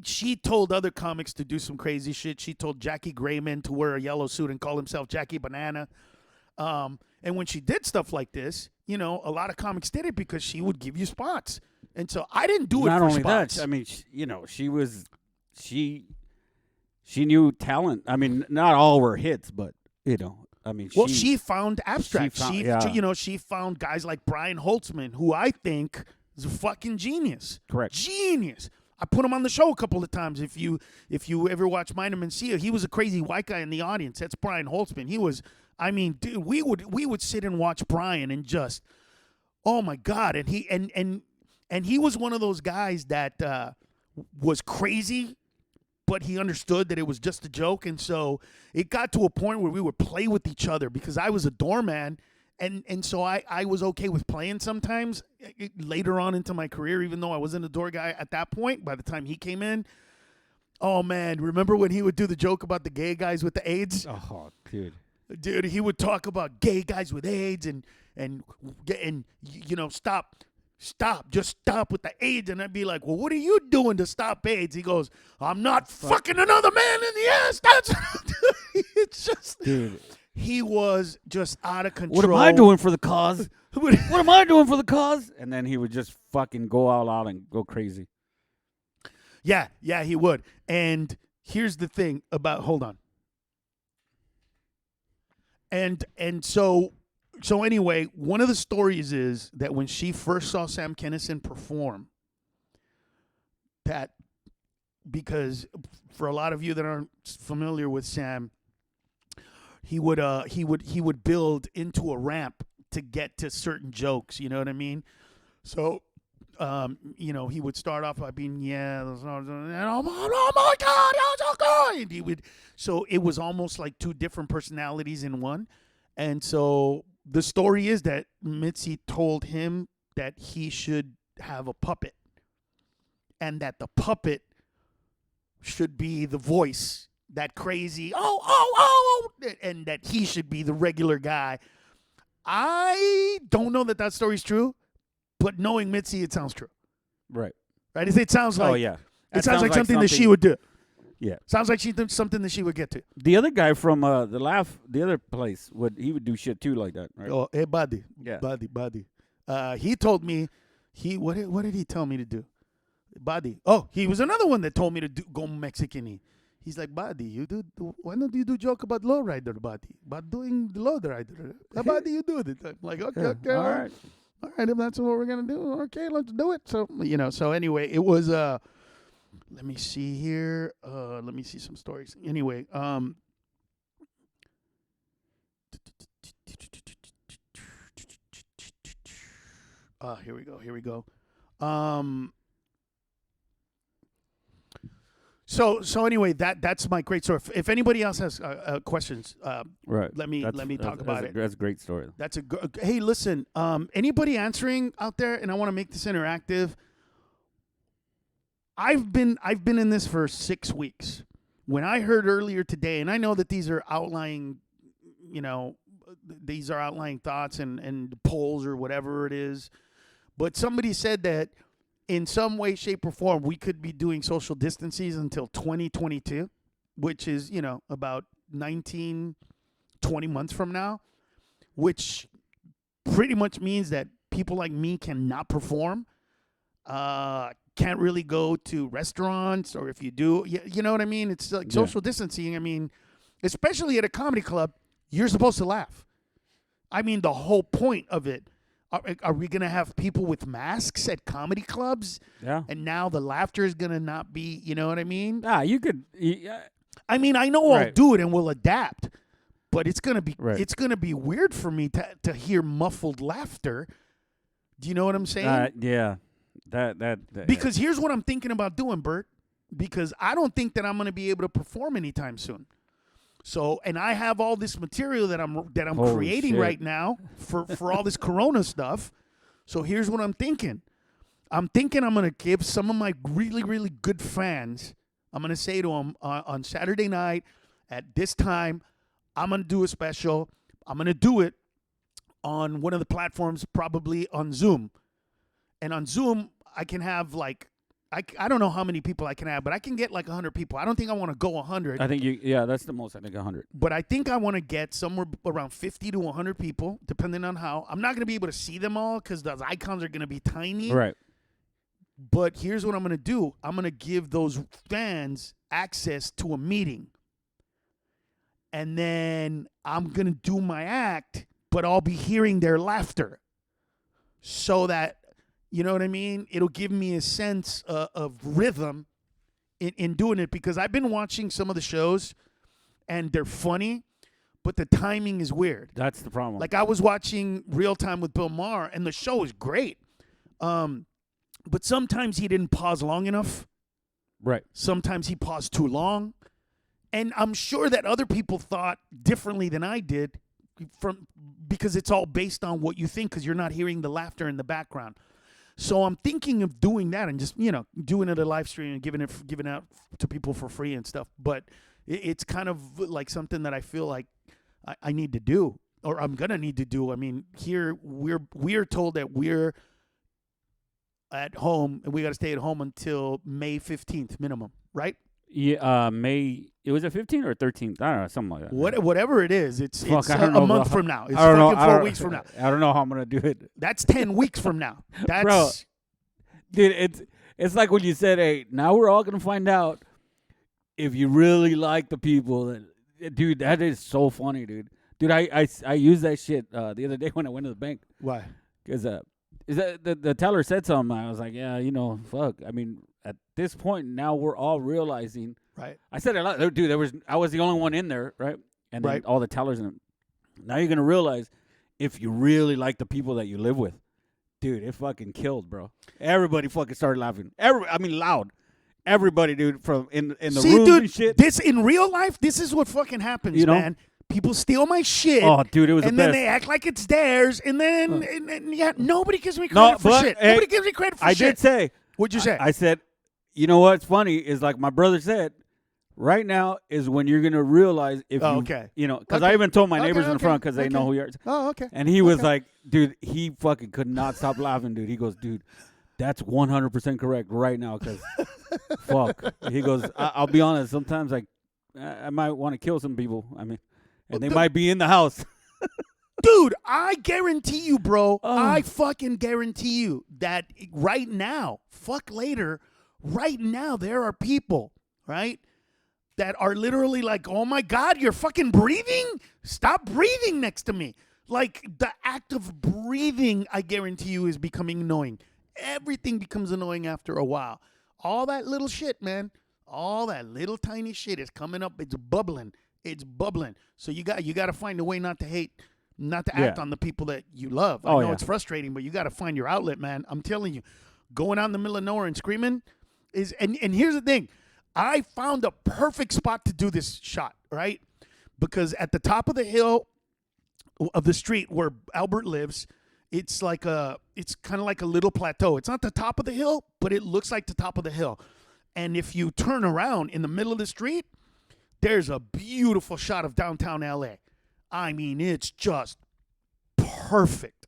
she told other comics to do some crazy shit. She told Jackie Grayman to wear a yellow suit and call himself Jackie Banana. And when she did stuff like this, a lot of comics did it because she would give you spots. And so I didn't do it Not for only spots. that, I mean, she knew talent. I mean, not all were hits, but I mean, she found abstract. She found guys like Brian Holtzman, who I think is a fucking genius. Correct. Genius. I put him on the show a couple of times. If you ever watch Mind and Mencia, he was a crazy white guy in the audience. That's Brian Holtzman. He was. I mean, dude, we would sit and watch Brian and just, oh my God, and he was one of those guys that was crazy, but he understood that it was just a joke. And so it got to a point where we would play with each other because I was a doorman And so I was okay with playing sometimes later on into my career, even though I wasn't a door guy at that point. By the time he came in, oh man, remember when he would do the joke about the gay guys with the AIDS? Oh, dude. Dude, he would talk about gay guys with AIDS and you know, stop, just stop with the AIDS. And I'd be like, well, what are you doing to stop AIDS? He goes, I'm not fucking another man in the ass. That's it's just, Dude. he was just out of control. What am I doing for the cause? What am I doing for the cause? And then he would just fucking go all out and go crazy. Yeah, he would. And here's the thing about, hold on. And so anyway, one of the stories is that when she first saw Sam Kinison perform, that because for a lot of you that aren't familiar with Sam, he would build into a ramp to get to certain jokes, you know what I mean? So you know, he would start off by being, oh my God, you're so good. And so it was almost like two different personalities in one. And so the story is that Mitzi told him that he should have a puppet and that the puppet should be the voice, that crazy, and that he should be the regular guy. I don't know that story's true. But knowing Mitzi, it sounds true. Right. It sounds like, yeah. It sounds like something that she would do. Yeah. Sounds like something that she would get to. The other guy from the other place he would do shit too like that, right? Oh, hey, buddy. Yeah. Buddy. He told me, what did he tell me to do? Buddy. Oh, he was another one that told me to go Mexican-y. He's like, buddy, why don't you do joke about lowrider, buddy? About doing the lowrider. Buddy, you do it. I'm like, okay. All right. All right, if that's what we're going to do, okay, let's do it. So, you know, so anyway, it was, let me see here. Let me see some stories. Anyway, here we go. So anyway, that's my great story. If anybody else has questions, right. let me talk about it. That's a great story. That's hey, listen, anybody answering out there, and I want to make this interactive. I've been in this for 6 weeks. When I heard earlier today, and I know that these are outlying, you know, these are outlying thoughts and polls or whatever it is, but somebody said that in some way, shape, or form, we could be doing social distances until 2022, which is, you know, about 19, 20 months from now, which pretty much means that people like me cannot perform, can't really go to restaurants, or if you do, you know what I mean? It's like social distancing. I mean, especially at a comedy club, you're supposed to laugh. I mean, the whole point of it. Are we going to have people with masks at comedy clubs? Yeah. And now the laughter is going to not be, you know what I mean? You could. I mean, I know I'll do it and we'll adapt, but it's going to be it's going to be weird for me to hear muffled laughter. Do you know what I'm saying? Yeah. That because here's what I'm thinking about doing, Bert, because I don't think that I'm going to be able to perform anytime soon. So, and I have all this material that I'm creating right now for all this Corona stuff. So here's what I'm thinking. I'm thinking I'm going to give some of my really, really good fans, I'm going to say to them on Saturday night at this time, I'm going to do a special. I'm going to do it on one of the platforms, probably on Zoom. And on Zoom, I can have like, I don't know how many people I can have, but I can get like 100 people. I don't think I want to go 100. I think that's the most. I think 100. But I think I want to get somewhere around 50 to 100 people, depending on how. I'm not going to be able to see them all because those icons are going to be tiny. Right. But here's what I'm going to do. I'm going to give those fans access to a meeting. And then I'm going to do my act, but I'll be hearing their laughter. So that, you know what I mean? It'll give me a sense of rhythm in doing it, because I've been watching some of the shows and they're funny, but the timing is weird. That's the problem. Like I was watching Real Time with Bill Maher and the show is great. But sometimes he didn't pause long enough. Right. Sometimes he paused too long. And I'm sure that other people thought differently than I did, because it's all based on what you think, because you're not hearing the laughter in the background. So I'm thinking of doing that and just, doing it a live stream and giving out to people for free and stuff. But it's kind of like something that I feel like I need to do, or I'm gonna need to do. I mean, here we're told that we're at home and we got to stay at home until May 15th minimum, right? Yeah, May. It was a 15th or 13th. I don't know, something like that. Whatever it is, it's I don't a know month about- from now. It's I don't know. fucking 4 weeks from now. I don't know how I'm gonna do it, That's 10 weeks from now. That's Bro. dude. It's like when you said, "Hey, now we're all gonna find out if you really like the people." Dude, that is so funny, dude. Dude, I used that shit the other day when I went to the bank why. because is that the teller said something. I was like, yeah, fuck. I mean, at this point now we're all realizing. Right. I said a lot, dude. I was the only one in there, right? And then Right. all the tellers in it. Now you're gonna realize if you really like the people that you live with, dude. It fucking killed, bro. Everybody fucking started laughing. Loud. Everybody, dude, from in the See, rooms dude, and shit. this in real life, this is what fucking happens, man. People steal my shit. Oh, dude, it was and the then best. they act like it's theirs, and then nobody gives me No, credit for but, shit. hey, Nobody gives me credit for I shit. did say. What'd you say? I said, you know what's funny is like my brother said, right now is when you're gonna realize if Oh, you, okay. Because Okay. I even told my Okay, neighbors in the okay, front because they know okay. who you are. Oh, okay. And he was Okay. like, dude, he fucking could not stop laughing, dude. He goes, dude, that's 100% correct right now because fuck. He goes, I'll be honest, sometimes like I might want to kill some people. I mean, and they might be in the house. Dude, I guarantee you, bro. Oh. I fucking guarantee you that right now, fuck later, right now, there are people, right, that are literally like, oh my God, you're fucking breathing? Stop breathing next to me. Like, the act of breathing, I guarantee you, is becoming annoying. Everything becomes annoying after a while. All that little shit, man. All that little tiny shit is coming up. It's bubbling. It's bubbling. So you got to find a way not to hate, not to act Yeah. on the people that you love. I Oh, know yeah. it's frustrating, but you got to find your outlet, man. I'm telling you, going out in the middle of nowhere and screaming is, and here's the thing. I found a perfect spot to do this shot, right? Because at the top of the hill of the street where Albert lives, it's kind of like a little plateau. It's not the top of the hill, but it looks like the top of the hill. And if you turn around in the middle of the street, there's a beautiful shot of downtown LA. I mean, it's just perfect.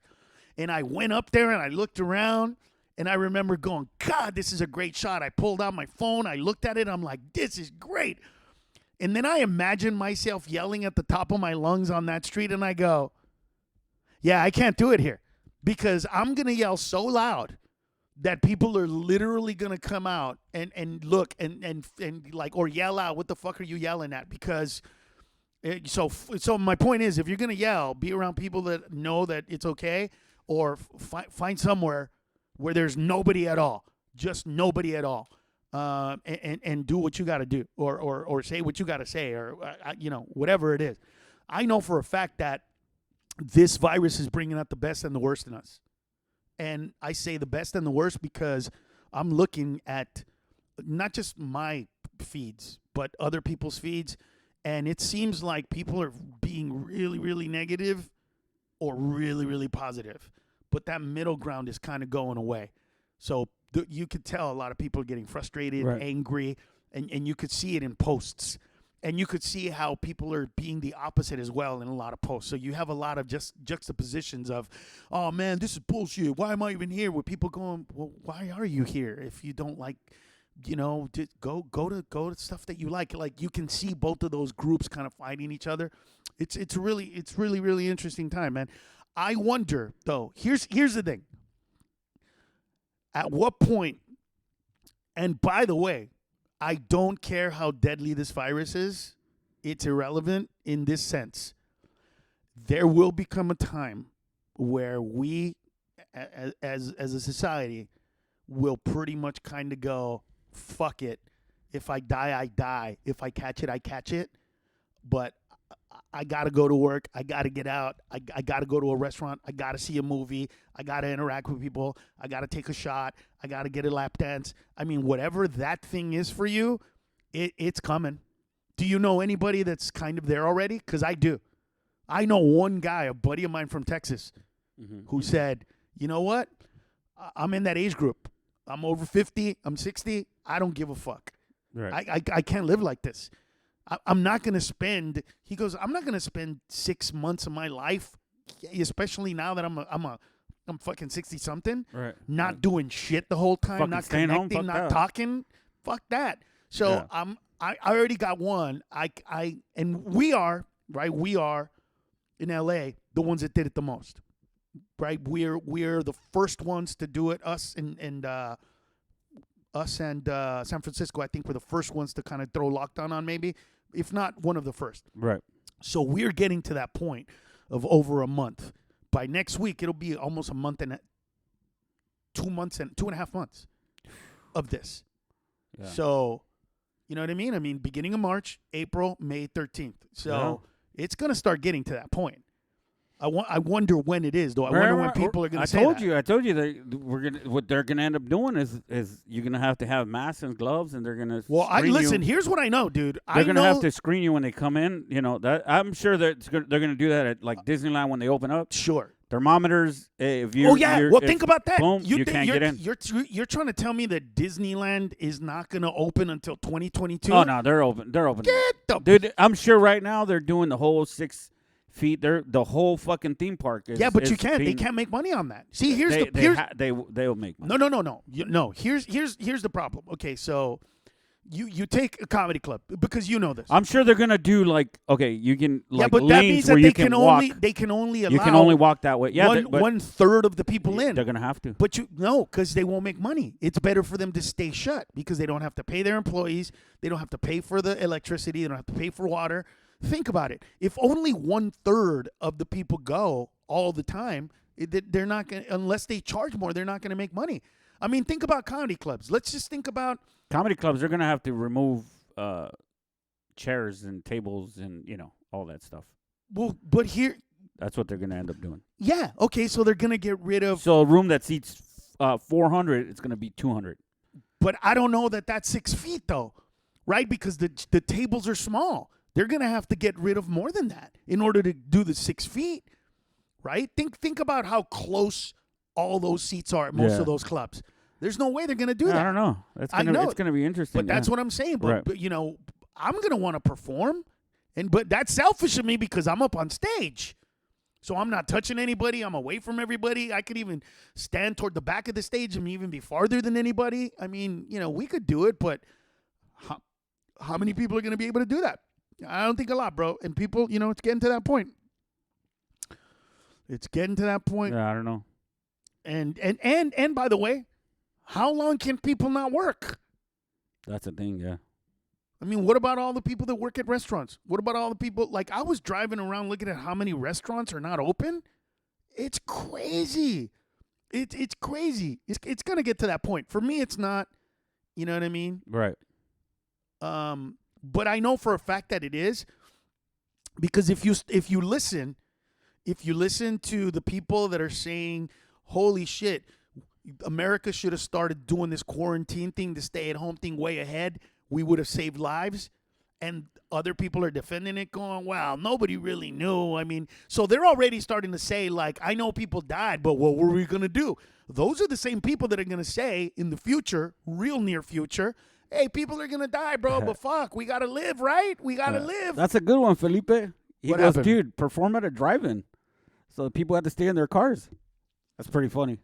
And I went up there and I looked around and I remember going, God, this is a great shot. I pulled out my phone. I looked at it. I'm like, this is great. And then I imagined myself yelling at the top of my lungs on that street and I go, yeah, I can't do it here because I'm going to yell so loud that people are literally going to come out and look and like, or yell out, what the fuck are you yelling at? Because so my point is, if you're going to yell, be around people that know that it's okay, or find somewhere where there's nobody at all, just nobody at all. And do what you got to do, or say what you got to say, or whatever it is. I know for a fact that this virus is bringing out the best and the worst in us. And I say the best and the worst because I'm looking at not just my feeds, but other people's feeds. And it seems like people are being really, really negative or really, really positive. But that middle ground is kind of going away. So you could tell a lot of people are getting frustrated, Right. angry, and you could see it in posts. And you could see how people are being the opposite as well in a lot of posts. So you have a lot of just juxtapositions of, oh, man, this is bullshit. Why am I even here? With people going, well, why are you here if you don't like, just go to stuff that you like. Like, you can see both of those groups kind of fighting each other. It's really, really interesting time, man. I wonder, though, here's the thing. At what point, and by the way, I don't care how deadly this virus is. It's irrelevant in this sense. There will become a time where we, as a society, will pretty much kind of go, fuck it. If I die, I die. If I catch it, I catch it. But I got to go to work. I got to get out. I got to go to a restaurant. I got to see a movie. I got to interact with people. I got to take a shot. I got to get a lap dance. I mean, whatever that thing is for you, it's coming. Do you know anybody that's kind of there already? Because I do. I know one guy, a buddy of mine from Texas, Mm-hmm. who said, you know what? I'm in that age group. I'm over 50. I'm 60. I don't give a fuck. Right. I can't live like this. I'm not going to spend, he goes, I'm not going to spend 6 months of my life, especially now that I'm fucking 60 something, Right. not doing shit the whole time, Fucking not staying home, connecting, fuck not that. talking. Fuck that. So Yeah. I already got one. And we are, right? We are in LA the ones that did it the most. Right? We're the first ones to do it. Us and San Francisco, I think, were the first ones to kind of throw lockdown on, maybe, if not one of the first. Right. So we're getting to that point of over a month. By next week, it'll be almost a month and 2 months and 2.5 months of this. Yeah. So, you know what I mean? I mean, beginning of March, April, May 13th. So it's going to start getting to that point. I wonder when it is, though. I wonder when people are going to say that. I told you that what they're gonna end up doing is you're gonna have to have masks and gloves, and they're gonna. Well, screen you. here's what I know, dude. They're gonna have to screen you when they come in. You know that I'm sure that they're gonna do that at like Disneyland when they open up. Sure. Thermometers. If you. Oh yeah. Well, think about that. Boom, you can't get in. You're trying to tell me that Disneyland is not going to open until 2022? Oh no, they're open. They're open. Get the Dude, I'm sure right now they're doing the whole 6 feet. The whole fucking theme park is. Yeah, but you is can't. They being- can't make money on that. See, here's they'll make money. No. Here's the problem. Okay, so you take a comedy club because you know this. I'm sure they're gonna do like you can Yeah, but that lanes means where that you they can walk. only allow You can only walk that way. Yeah, but 1/3 of the people in. they're gonna have to. But because they won't make money. It's better for them to stay shut because they don't have to pay their employees. They don't have to pay for the electricity. They don't have to pay for water. Think about it. If only 1/3 of the people go all the time, they're not going unless they charge more, they're not going to make money. I mean, think about comedy clubs. Let's just think about Comedy clubs. They're gonna have to remove chairs and tables and all that stuff. but here, That's what they're gonna end up doing. yeah, okay, so they're going to get rid of. So a room that seats 400, it's gonna be 200. But I don't know that that's 6 feet though, right? Because the tables are small. They're going to have to get rid of more than that in order to do the 6 feet, right? Think about how close all those seats are at most Yeah. of those clubs. There's no way they're going to do that. I don't know. I know. It's gonna be interesting. But that's what I'm saying. But, Right. but I'm going to want to perform, but that's selfish of me because I'm up on stage. So I'm not touching anybody. I'm away from everybody. I could even stand toward the back of the stage and even be farther than anybody. I mean, we could do it, but how many people are going to be able to do that? I don't think a lot, bro. And people, it's getting to that point. It's getting to that point. Yeah, I don't know. And by the way, how long can people not work? That's a thing. Yeah. I mean, what about all the people that work at restaurants? What about all the people? Like, I was driving around looking at how many restaurants are not open. It's crazy. It's crazy. It's going to get to that point. For me, it's not. You know what I mean? Right. But I know for a fact that it is, because if you listen to the people that are saying, "Holy shit, America should have started doing this quarantine thing, the stay-at-home thing way ahead. We would have saved lives," and other people are defending it, going, "Well, nobody really knew." I mean, so they're already starting to say, like, "I know people died, but what were we gonna do?" Those are the same people that are gonna say in the future, real near future, "Hey, people are gonna die, bro, but fuck, we gotta live, right? We gotta live." That's a good one, Felipe. He What goes, happened? dude, perform at a drive-in, so people have to stay in their cars. That's pretty funny.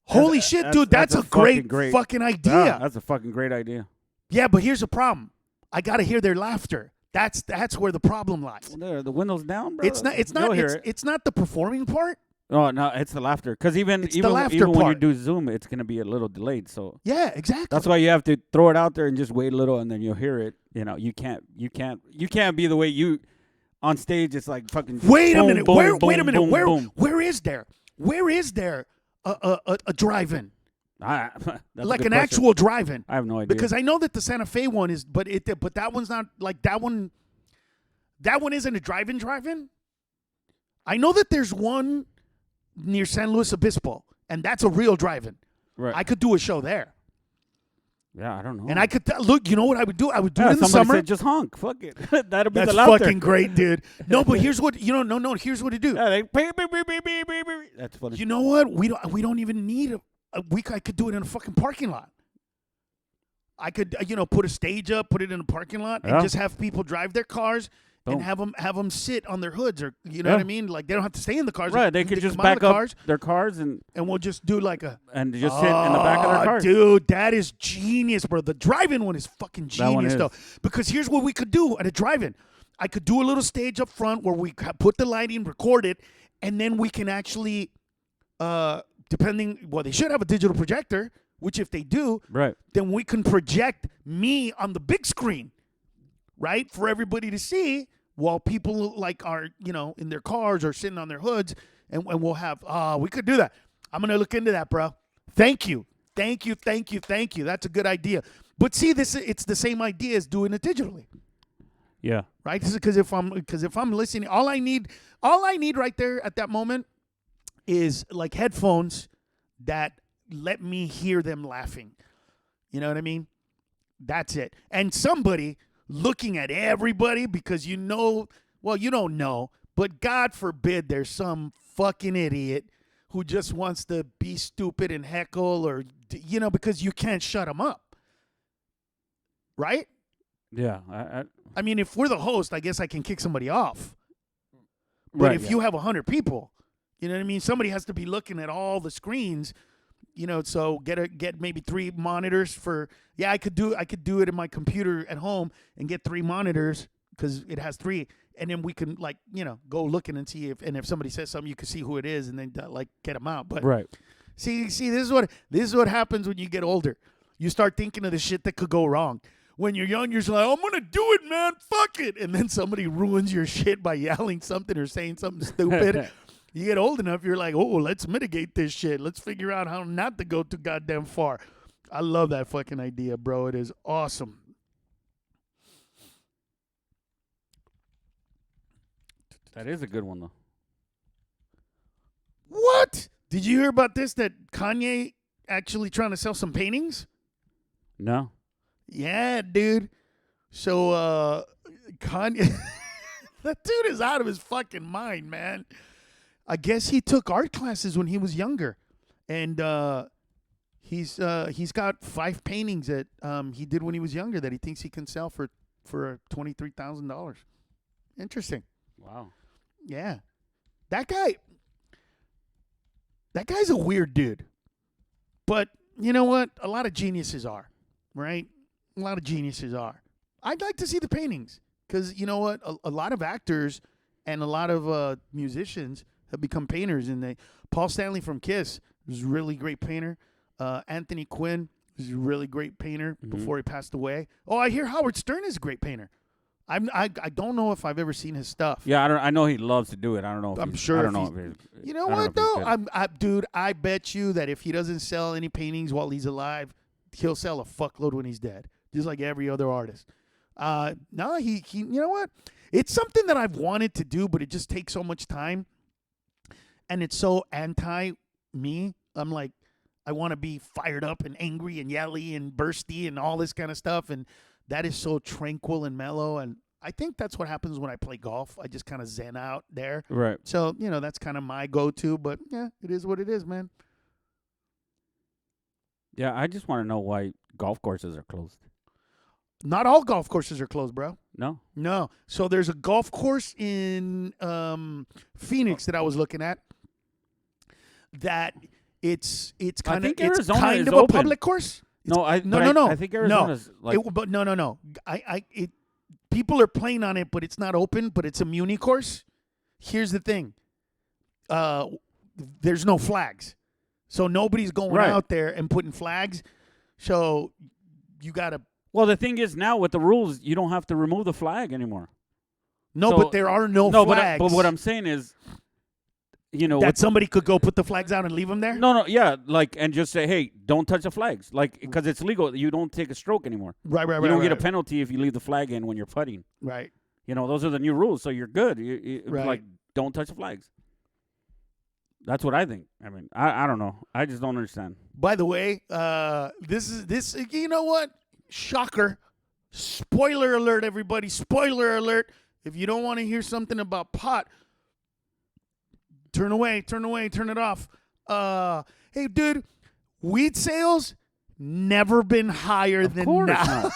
Holy shit, dude, that's a great fucking idea. Yeah, that's a fucking great idea. Yeah, but here's the problem. I gotta hear their laughter. That's where the problem lies. Well, there, the windows down, bro. It's not You'll it's not the performing part. Oh no, it's the laughter. Because even It's the laughter when you part. do Zoom, it's gonna be a little delayed. So Yeah, exactly. that's why you have to throw it out there and just wait a little, and then you'll hear it. You can't be the way you on stage. It's like fucking. Wait a boom, minute. boom, Where boom, wait a minute. boom, boom. Where is there a drive-in? That's a Like good an question. actual drive-in? I have no idea. Because I know that the Santa Fe one is, but that one's not like that one. That one isn't a drive-in. I know that there's one near San Luis Obispo, and that's a real drive-in. right. I could do a show there. Yeah, I don't know. And I could look. You know what I would do? I would do it in the somebody summer. said just honk. Fuck it. That'll be That's the laughter. fucking great, dude. No, but here's what No, here's what to do. Yeah, like, beep, beep, beep, beep, beep, beep, beep. That's funny. You know what? We don't even need I could do it in a fucking parking lot. I could put a stage up, put it in a parking lot, and just have people drive their cars. Boom. And have them sit on their hoods, or you know what I mean. Like they don't have to stay in the cars. Right, they could just come out of back up cars, their cars and we'll just do like just sit in the back of their car. Dude, that is genius, bro. The drive-in one is fucking That one genius, is. though. Because here's what we could do at a drive-in. I could do a little stage up front where we put the lighting, record it, and then we can actually, they should have a digital projector. Which if they do, Right. then we can project me on the big screen, right, for everybody to see. While people like are, in their cars or sitting on their hoods, and we'll have, we could do that. I'm going to look into that, bro. Thank you. That's a good idea. But see, it's the same idea as doing it digitally, Yeah. right? Because if I'm listening, all I need right there at that moment is like headphones that let me hear them laughing. You know what I mean? That's it. And somebody looking at everybody because you don't know, but God forbid there's some fucking idiot who just wants to be stupid and heckle or, because you can't shut them up. Right? Yeah. I mean, if we're the host, I guess I can kick somebody off. But if you have 100 people, you know what I mean? Somebody has to be looking at all the screens. So get maybe 3 monitors for. Yeah, I could do it in my computer at home and get 3 monitors because it has 3, and then we can go looking and see if somebody says something, you can see who it is and then get them out. But right. See, this is what happens when you get older. You start thinking of the shit that could go wrong. When you're young, you're just like, I'm gonna do it, man. Fuck it, and then somebody ruins your shit by yelling something or saying something stupid. You get old enough, you're like, oh, let's mitigate this shit. Let's figure out how not to go too goddamn far. I love that fucking idea, bro. It is awesome. That is a good one, though. What? Did you hear about this, that Kanye actually trying to sell some paintings? No. Yeah, dude. So, Kanye, that dude is out of his fucking mind, man. I guess he took art classes when he was younger, and he's got 5 paintings that he did when he was younger that he thinks he can sell for $23,000. Interesting. Wow. Yeah, that guy's a weird dude, but you know what? A lot of geniuses are, right? A lot of geniuses are. I'd like to see the paintings because you know what? A lot of actors and a lot of musicians have become painters, and Paul Stanley from Kiss was a really great painter. Anthony Quinn was a really great painter before he passed away. Oh, I hear Howard Stern is a great painter. I don't know if I've ever seen his stuff. Yeah, I know he loves to do it. I don't know. I'm sure. I don't know. You know what though? Dude, I bet you that if he doesn't sell any paintings while he's alive, he'll sell a fuckload when he's dead, just like every other artist. No, he. You know what? It's something that I've wanted to do, but it just takes so much time. And it's so anti-me. I'm like, I want to be fired up and angry and yelly and bursty and all this kind of stuff. And that is so tranquil and mellow. And I think that's what happens when I play golf. I just kind of zen out there. Right. So, that's kind of my go-to. But, yeah, it is what it is, man. Yeah, I just want to know why golf courses are closed. Not all golf courses are closed, bro. No. So there's a golf course in Phoenix that I was looking at. That it's kind of a open. public course. No. I think Arizona's no. People are playing on it, but it's not open. But it's a muni course. Here's the thing. There's no flags, so nobody's going out there and putting flags. So you gotta. Well, the thing is now with the rules, you don't have to remove the flag anymore. No, but there are no flags. But what I'm saying is, that somebody could go put the flags out and leave them there? No, yeah, and just say, hey, don't touch the flags. Because it's legal. You don't take a stroke anymore. Right. You don't get a penalty if you leave the flag in when you're putting. Right. Those are the new rules, so you're good. Right. Don't touch the flags. That's what I think. I mean, I don't know. I just don't understand. By the way, this. You know what? Shocker! Spoiler alert, everybody! Spoiler alert! If you don't want to hear something about pot, turn away, turn it off. Hey, dude, weed sales never been higher Of than course now.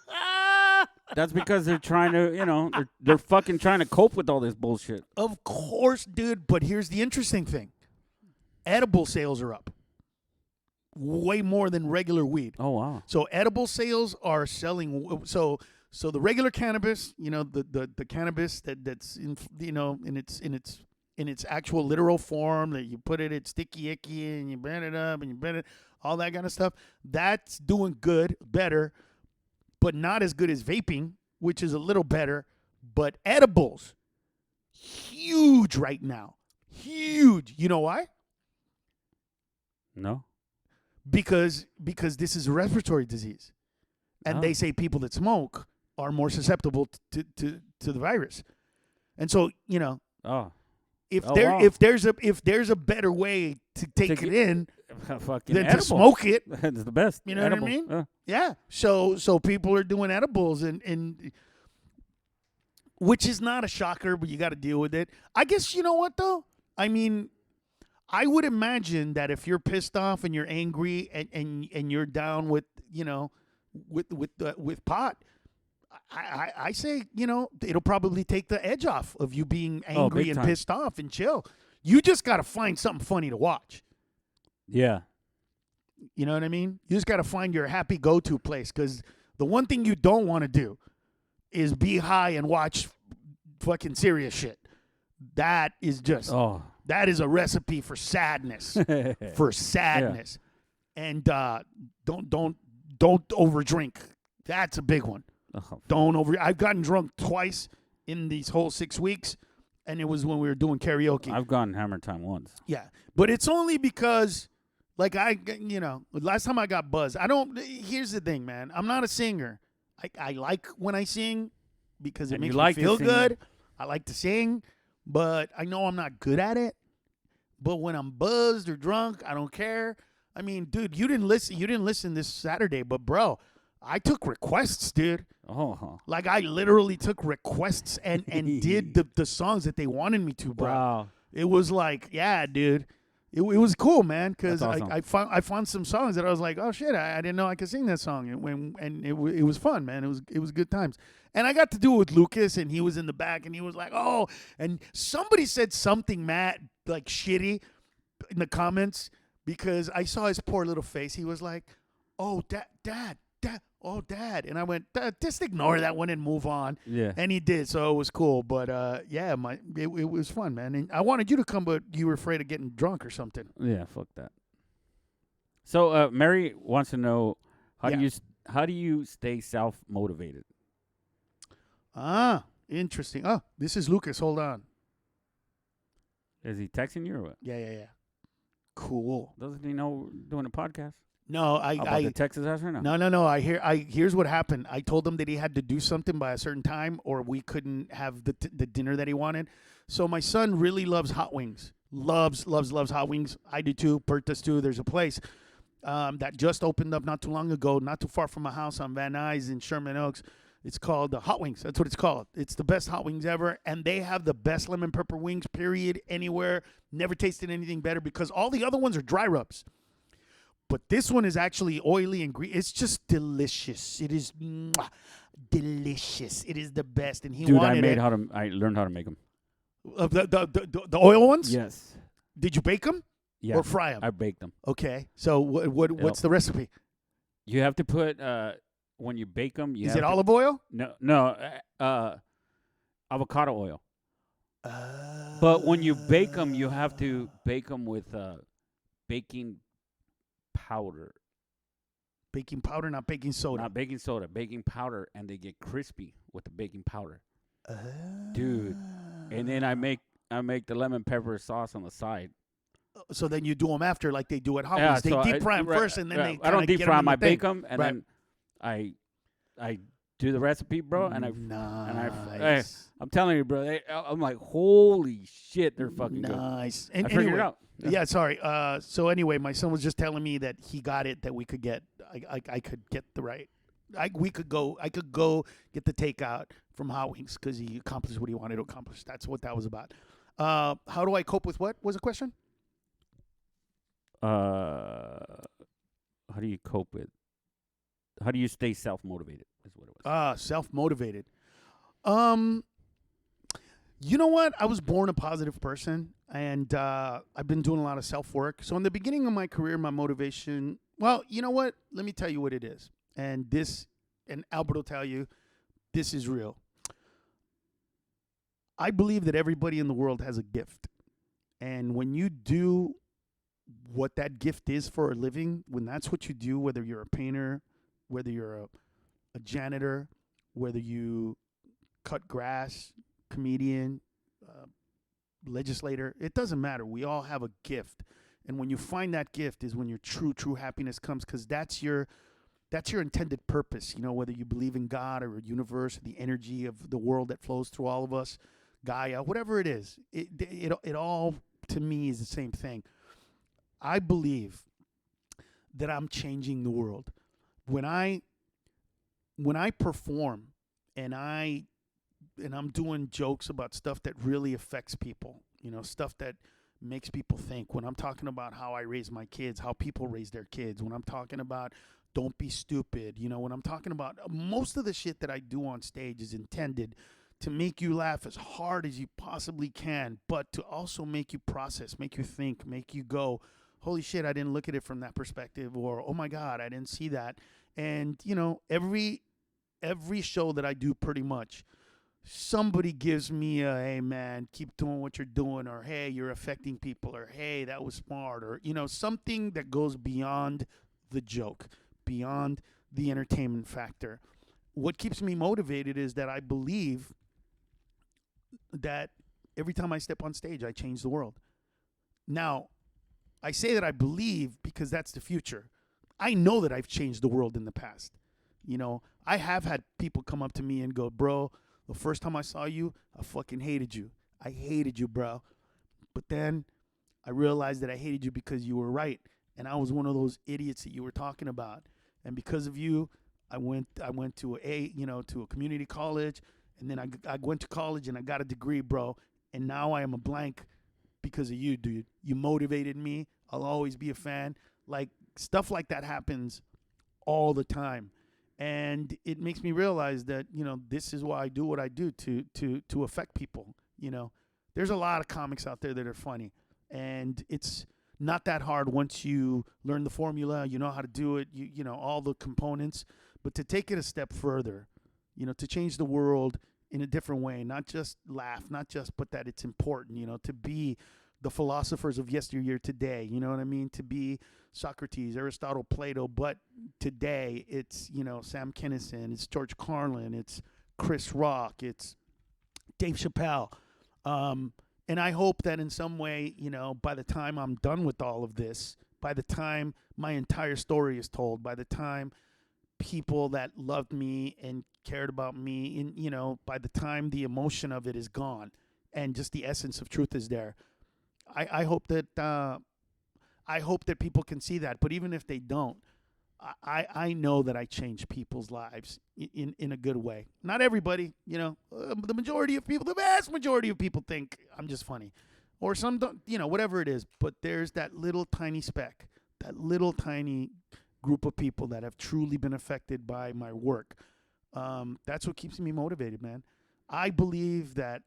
not. That's because they're trying to, they're fucking trying to cope with all this bullshit. Of course, dude. But here's the interesting thing: edible sales are up way more than regular weed. Oh wow. So edible sales are selling. So the regular cannabis, the cannabis that's in in its actual literal form, that you put it, it's sticky icky, and you blend it up and you blend it, all that kind of stuff. That's doing good, better, but not as good as vaping, which is a little better. But edibles, huge right now, huge. You know why? No. Because this is a respiratory disease, and Oh. they say people that smoke are more susceptible to the virus. And so, Oh. if Oh, there wow. if there's a better way to take Take it it- in Fucking than edible. to smoke it, It's the best. You know what I Edible. mean? Yeah. yeah. So people are doing edibles, and which is not a shocker, but you got to deal with it. I guess you know what though. I mean, I would imagine that if you're pissed off and you're angry and you're down with with pot, I say it'll probably take the edge off of you being angry big and time. pissed off and chill. You just got to find something funny to watch. Yeah. You know what I mean? You just got to find your happy go-to place, because the one thing you don't want to do is be high and watch fucking serious shit. That is just Oh. that is a recipe for sadness. For sadness. And don't overdrink. That's a big one. Oh, I've gotten drunk twice in these whole 6 weeks, and it was when we were doing karaoke. I've gone hammer time once. Yeah, but it's only because, like, last time I got buzzed. Here's the thing, man. I'm not a singer. I like when I sing because it And makes you me like to feel sing. good. I like to sing, but I know I'm not good at it. But when I'm buzzed or drunk, I don't care. I mean, dude, you didn't listen this Saturday, but bro, I took requests, dude. Oh. Like, I literally took requests and did the songs that they wanted me to, bro. Wow. It was like, yeah, dude. It was cool, man, because That's awesome. I found some songs that I was like, oh shit, I didn't know I could sing that song, and it was fun, man. It was good times, and I got to do it with Lucas, and he was in the back, and he was like, oh, and somebody said something, Matt, like shitty, in the comments, because I saw his poor little face. He was like, oh, dad, oh, dad, and I went, just ignore that one and move on. Yeah. And he did, so it was cool. But yeah, it was fun, man. And I wanted you to come, but you were afraid of getting drunk or something. Yeah, fuck that. So, Mary wants to know how do you stay self-motivated? Ah, interesting. Oh, this is Lucas. Hold on. Is he texting you or what? Yeah. Cool. Doesn't he know we're doing a podcast? No, About the Texas house right now? No. Here's what happened. I told him that he had to do something by a certain time, or we couldn't have the dinner that he wanted. So my son really loves hot wings. Loves hot wings. I do too. Bert does too. There's a place that just opened up not too long ago, not too far from my house on Van Nuys in Sherman Oaks. It's called Hot Wings. That's what it's called. It's the best hot wings ever, and they have the best lemon pepper wings, period, anywhere. Never tasted anything better, because all the other ones are dry rubs. But this one is actually oily and greasy. It's just delicious. It is delicious. It is the best, and he Dude, wanted it. I learned how to make them. The oil ones? Yes. Did you bake them Yeah. or fry them? I baked them. Okay. So what's the recipe? You have to put when you bake them. Is it olive oil? No. Avocado oil. But when you bake them, you have to bake them with baking powder. Baking powder, not baking soda. Not baking soda, baking powder, and they get crispy with the baking powder. Dude. And then I make the lemon pepper sauce on the side. So then you do them after, like they do at Hot Yeah, Wings. They so deep fry them right, first, and then right. they I don't kinda deep get fry 'em them. in I the thing. bake them, and Right. then I to the recipe, bro, and Nice. I'm telling you, bro. I'm like, holy shit, they're fucking good. Nice. I And figured anyway, it out. yeah, sorry. So anyway, my son was just telling me that he got it, that we could get. I could get the right. I could go get the takeout from Hot Wings because he accomplished what he wanted to accomplish. That's what that was about. How do I cope with what was the question? How do you cope with? How do you stay self-motivated? Is what it was. Self-motivated. You know what? I was born a positive person, and I've been doing a lot of self-work. So in the beginning of my career, my motivation, well, you know what? Let me tell you what it is. And Albert will tell you, this is real. I believe that everybody in the world has a gift. And when you do what that gift is for a living, when that's what you do, whether you're a painter, whether you're a janitor, whether you cut grass, comedian, legislator, it doesn't matter. We all have a gift. And when you find that gift is when your true happiness comes, because that's your intended purpose. You know, whether you believe in God or a universe, or the energy of the world that flows through all of us, Gaia, whatever it is, it all to me is the same thing. I believe that I'm changing the world. When I perform and I'm doing jokes about stuff that really affects people, you know, stuff that makes people think. When I'm talking about how I raise my kids, how people raise their kids, when I'm talking about don't be stupid, you know, when I'm talking about most of the shit that I do on stage is intended to make you laugh as hard as you possibly can, but to also make you process, make you think, make you go, holy shit, I didn't look at it from that perspective, or oh my God, I didn't see that. And, you know, every show that I do pretty much, somebody gives me a, hey man, keep doing what you're doing, or hey, you're affecting people, or hey, that was smart, or, you know, something that goes beyond the joke, beyond the entertainment factor. What keeps me motivated is that I believe that every time I step on stage, I change the world. Now, I say that I believe because that's the future. I know that I've changed the world in the past. You know, I have had people come up to me and go, bro, the first time I saw you, I fucking hated you. I hated you, bro. But then I realized that I hated you because you were right. And I was one of those idiots that you were talking about. And because of you, I went to a community college, and then I went to college and I got a degree, bro. And now I am a blank because of you, dude. You motivated me. I'll always be a fan. Like, stuff like that happens all the time. And it makes me realize that, you know, this is why I do what I do, to affect people. You know, there's a lot of comics out there that are funny, and it's not that hard once you learn the formula, you know how to do it, you know, all the components. But to take it a step further, you know, to change the world in a different way, not just laugh, but that it's important, you know, to be the philosophers of yesteryear today, you know what I mean? To be Socrates, Aristotle, Plato, but today it's, you know, Sam Kinison, it's George Carlin, it's Chris Rock, it's Dave Chappelle. And I hope that in some way, you know, by the time I'm done with all of this, by the time my entire story is told, by the time people that loved me and cared about me, and, you know, by the time the emotion of it is gone and just the essence of truth is there, I hope that people can see that. But even if they don't, I know that I change people's lives in a good way. Not everybody, you know, the majority of people, the vast majority of people think I'm just funny, or some don't, you know, whatever it is. But there's that little tiny speck, that little tiny group of people that have truly been affected by my work. That's what keeps me motivated, man. I believe that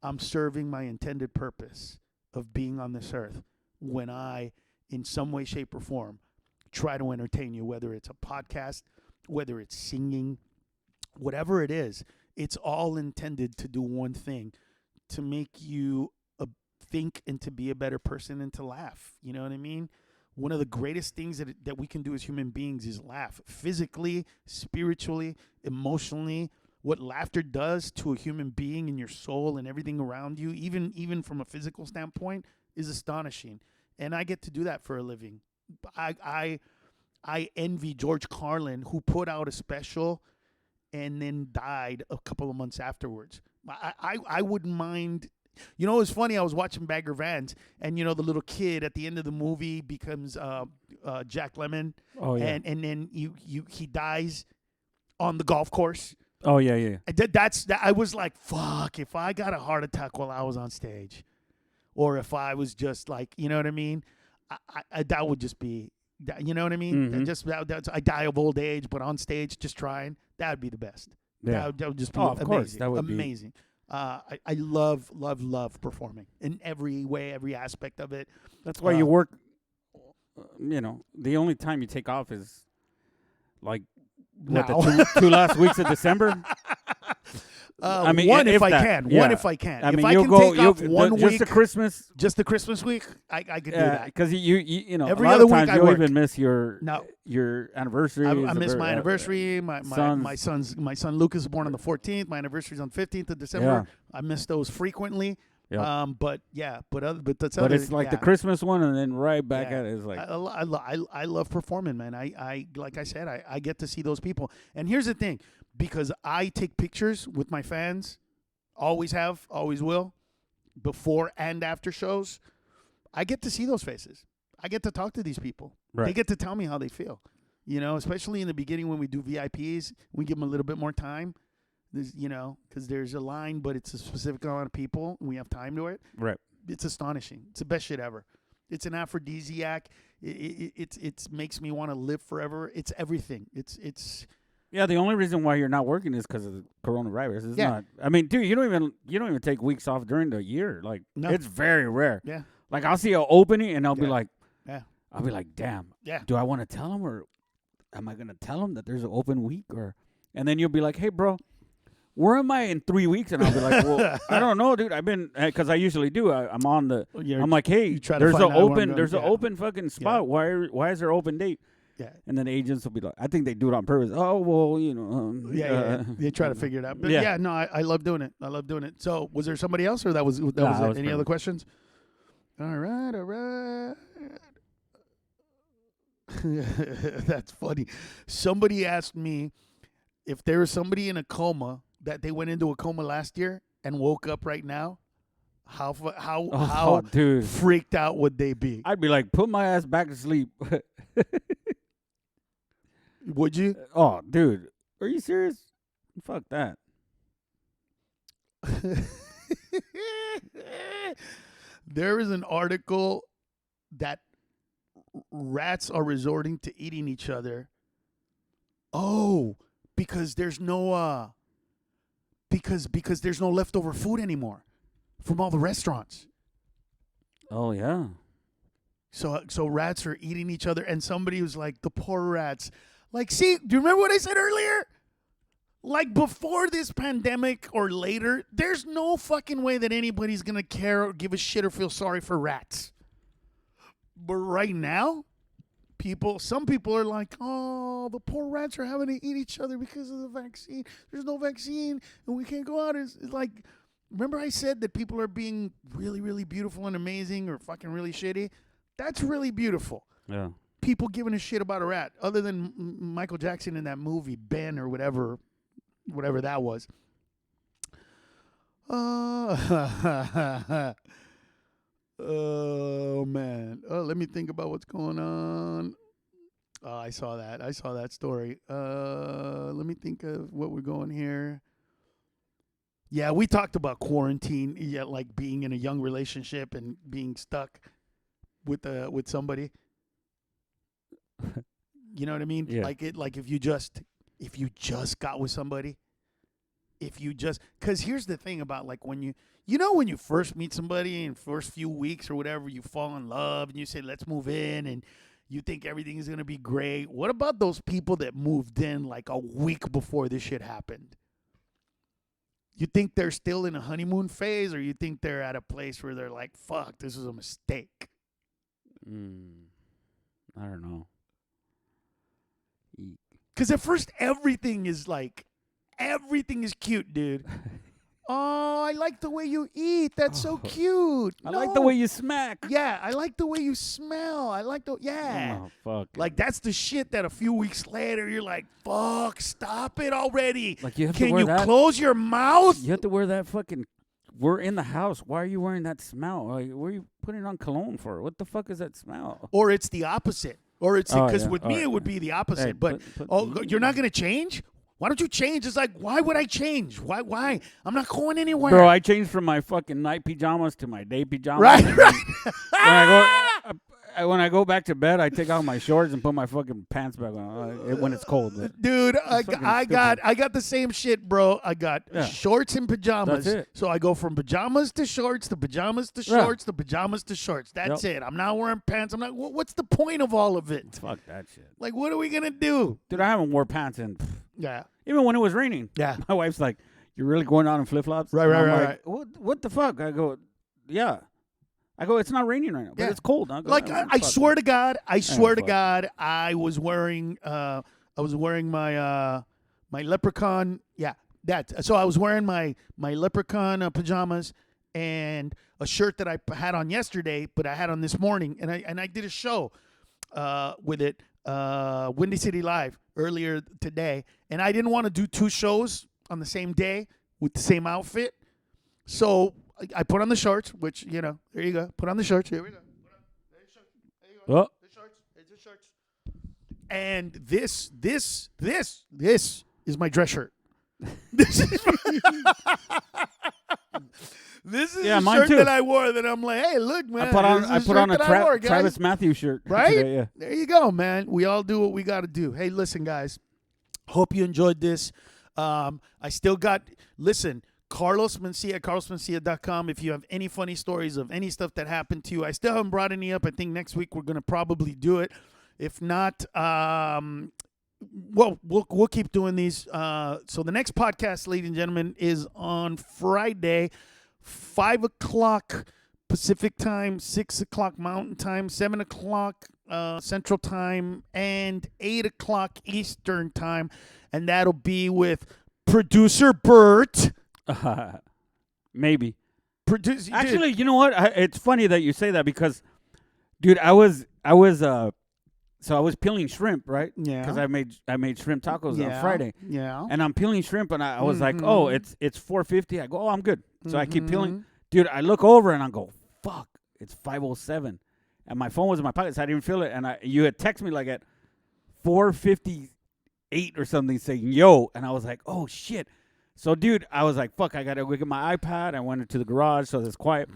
I'm serving my intended purpose of being on this earth when I, in some way, shape, or form, try to entertain you, whether it's a podcast, whether it's singing, whatever it is. It's all intended to do one thing, to make you think and to be a better person and to laugh. You know what I mean? One of the greatest things that we can do as human beings is laugh. Physically, spiritually, emotionally, what laughter does to a human being and your soul and everything around you, even from a physical standpoint, is astonishing. And I get to do that for a living. I envy George Carlin, who put out a special and then died a couple of months afterwards. I wouldn't mind. You know, it's funny. I was watching Bagger Vance, and you know, the little kid at the end of the movie becomes Jack Lemmon, Oh yeah. and then he dies on the golf course. Oh yeah, yeah. I was like, fuck, if I got a heart attack while I was on stage, or if I was just like, you know what I mean, I that would just be, you know what I mean. Mhm. I die of old age, but on stage just trying, that would be the best. Yeah. That would just be Oh, of amazing. course, that would be- amazing. I love performing in every way, every aspect of it. That's why you work. You know, the only time you take off is like what Now. the two last weeks of December. I mean, one if I that. can. Yeah. One if I can. I mean, if I you'll can go. take off You'll, one just week, the Christmas. just the Christmas week, I could do that. Because you know, Every a lot other of week times I you'll work. even miss your No. anniversary. I miss my anniversary. My sons. son Lucas is born on the 14th. My anniversary's on 15th of December. I miss those frequently. Yeah. But that's But other, it's like the yeah. Christmas one, and then right back Yeah. at it is like, I love performing, man. I like I said, I get to see those people. And here's the thing, because I take pictures with my fans, always have, always will, before and after shows, I get to see those faces. I get to talk to these people. Right. They get to tell me how they feel. You know, especially in the beginning when we do VIPs, we give them a little bit more time. There's, you know, because there's a line, but it's a specific amount of people, and we have time to it. right. It's astonishing. It's the best shit ever. It's an aphrodisiac. It makes me want to live forever. It's everything. It's Yeah, the only reason why you're not working is because of the coronavirus. It's Yeah. not. I mean, dude, you don't even take weeks off during the year. Like, No. it's very rare. Yeah. Like, I'll see an opening and I'll be Yeah. like, Yeah. damn. Yeah. Do I want to tell them, or am I gonna tell them that there's an open week? Or, and then you'll be like, hey, bro, where am I in 3 weeks? And I'll be like, well, I don't know, dude. I've been, because I usually do. I'm on the. I'm like, hey, you try to there's find an out where I'm open, going. there's an Yeah. open fucking spot. Why is there open date? Yeah. And then agents will be like, I think they do it on purpose. Oh, well, you know. Yeah. They try to figure it out. But yeah, no, I love doing it. I love doing it. So was there somebody else, or that was it? was Any pretty other much- questions? All right. That's funny. Somebody asked me if there was somebody in a coma that they went into a coma last year and woke up right now. How Oh, dude. freaked out would they be? I'd be like, put my ass back to sleep. Would you? Oh, dude. Are you serious? Fuck that. There is an article that rats are resorting to eating each other. Oh, because there's no because there's no leftover food anymore from all the restaurants. Oh, yeah. So rats are eating each other, and somebody was like, the poor rats. Like, see, do you remember what I said earlier? Like, before this pandemic or later, there's no fucking way that anybody's going to care or give a shit or feel sorry for rats. But right now, some people are like, oh, the poor rats are having to eat each other because of the vaccine. There's no vaccine, and we can't go out. It's like, remember I said that people are being really, really beautiful and amazing or fucking really shitty? That's really beautiful. Yeah. People giving a shit about a rat, other than Michael Jackson in that movie, Ben or whatever that was. Oh, man. Oh, let me think about what's going on. Oh, I saw that story. Let me think of what we're going here. Yeah, we talked about quarantine, yeah, like being in a young relationship and being stuck with somebody. You know what I mean? Yeah. Like if you just got with somebody, because here's the thing about like when you first meet somebody in first few weeks or whatever, you fall in love and you say, let's move in, and you think everything is going to be great. What about those people that moved in like a week before this shit happened? You think they're still in a honeymoon phase, or you think they're at a place where they're like, fuck, this was a mistake? I don't know. Because at first everything is cute, dude. Oh, I like the way you eat. That's so cute. I like the No. way you smack. Yeah, I like the way you smell. I like the yeah. Oh, fuck. Like that's the shit that a few weeks later you're like, fuck, stop it already. Like, you have to Can wear you that? close your mouth? You have to wear that fucking. We're in the house. Why are you wearing that smell? Like, what are you putting on cologne for? What the fuck is that smell? Or it's the opposite. Or it's Oh, because yeah. with All me right. it would be the opposite. Hey, but you're not gonna change? Why don't you change? It's like, why would I change? Why? I'm not going anywhere. Bro, I changed from my fucking night pajamas to my day pajamas. right, And right. when I go back to bed, I take out my shorts and put my fucking pants back on when it's cold. But Dude, fucking I got the same shit, bro. I got Yeah. shorts and pajamas. That's it. So I go from pajamas to shorts to pajamas to Yeah. shorts to pajamas to shorts. That's it. I'm not wearing pants. I'm not. What's the point of all of it? fuck that shit. Like, what are we gonna do? Dude, I haven't worn pants in Yeah, even when it was raining. yeah. My wife's like, "You're really going out in flip flops?" Right, right, right, right. What the fuck? I go, "Yeah." I go, "It's not raining right now, but Yeah. it's cold." I go, Like I swear to God, I fuck. I was wearing my my leprechaun. Yeah, that. So I was wearing my leprechaun pajamas and a shirt that I had on yesterday, but I had on this morning, and I did a show with it, Windy City Live earlier today, and I didn't want to do two shows on the same day with the same outfit, so I put on the shorts, which, you know, there you go. Put on the shorts. Here we go. There you go. Oh. The shorts. It's the shorts. And this is my dress shirt. This is this is Yeah, the mine shirt too. that I wore that I'm like, hey, look, man. I put on this is I the put on shirt a that I wore, guys. Travis Matthews shirt. Right? Today, yeah. There you go, man. We all do what we got to do. Hey, listen, guys. Hope you enjoyed this. I still got, listen, Carlos Mencia, carlosmencia.com. If you have any funny stories of any stuff that happened to you, I still haven't brought any up. I think next week we're going to probably do it. If not, well, we'll keep doing these. So the next podcast, ladies and gentlemen, is on Friday, 5 o'clock Pacific time, 6 o'clock Mountain time, 7 o'clock Central time, and 8 o'clock Eastern time. And that'll be with producer Bert. Maybe. Actually, You know what? It's funny that you say that because, dude, I was so I was peeling shrimp, right? yeah, Because I made shrimp tacos on Friday, Yeah. and I'm peeling shrimp, and I was like, oh, it's 4:50. I go, oh, I'm good. So I keep peeling. Dude, I look over and I go, fuck, it's 5:07, and my phone was in my pocket, so I didn't feel it. And you had texted me like at 4:58 or something saying, yo, and I was like, oh shit. So, dude, I was like, fuck, I got to go get my iPad. I went into the garage so it's quiet.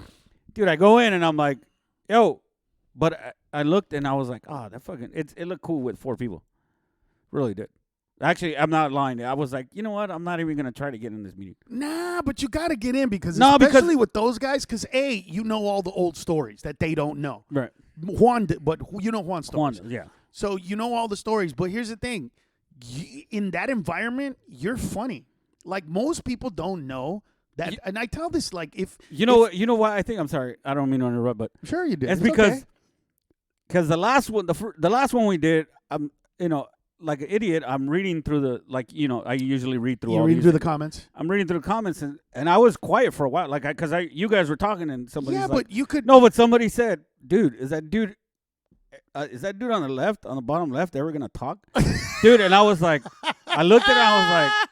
Dude, I go in and I'm like, yo. But I looked and I was like, oh, that fucking, it looked cool with 4 people. Really did. Actually, I'm not lying. I was like, you know what? I'm not even going to try to get in this meeting. Nah, but you got to get in because No, because- especially with those guys, because A, you know all the old stories that they don't know. Right. Juan, but you know Juan's stories. Yeah. So you know all the stories. But here's the thing. In that environment, you're funny. Like most people don't know that. And I tell this like if. You know why I think, I'm sorry. I don't mean to interrupt, but Sure you did. it's okay. because the last one, the last one we did, I'm, like an idiot, I'm reading through I usually read through You all read these. through the comments. I'm reading through the comments and I was quiet for a while, like because you guys were talking and somebody's Yeah, like, but you could. no, but somebody said, dude, is that dude on the left, on the bottom left, ever gonna talk, dude? And I was like, I looked at it, I was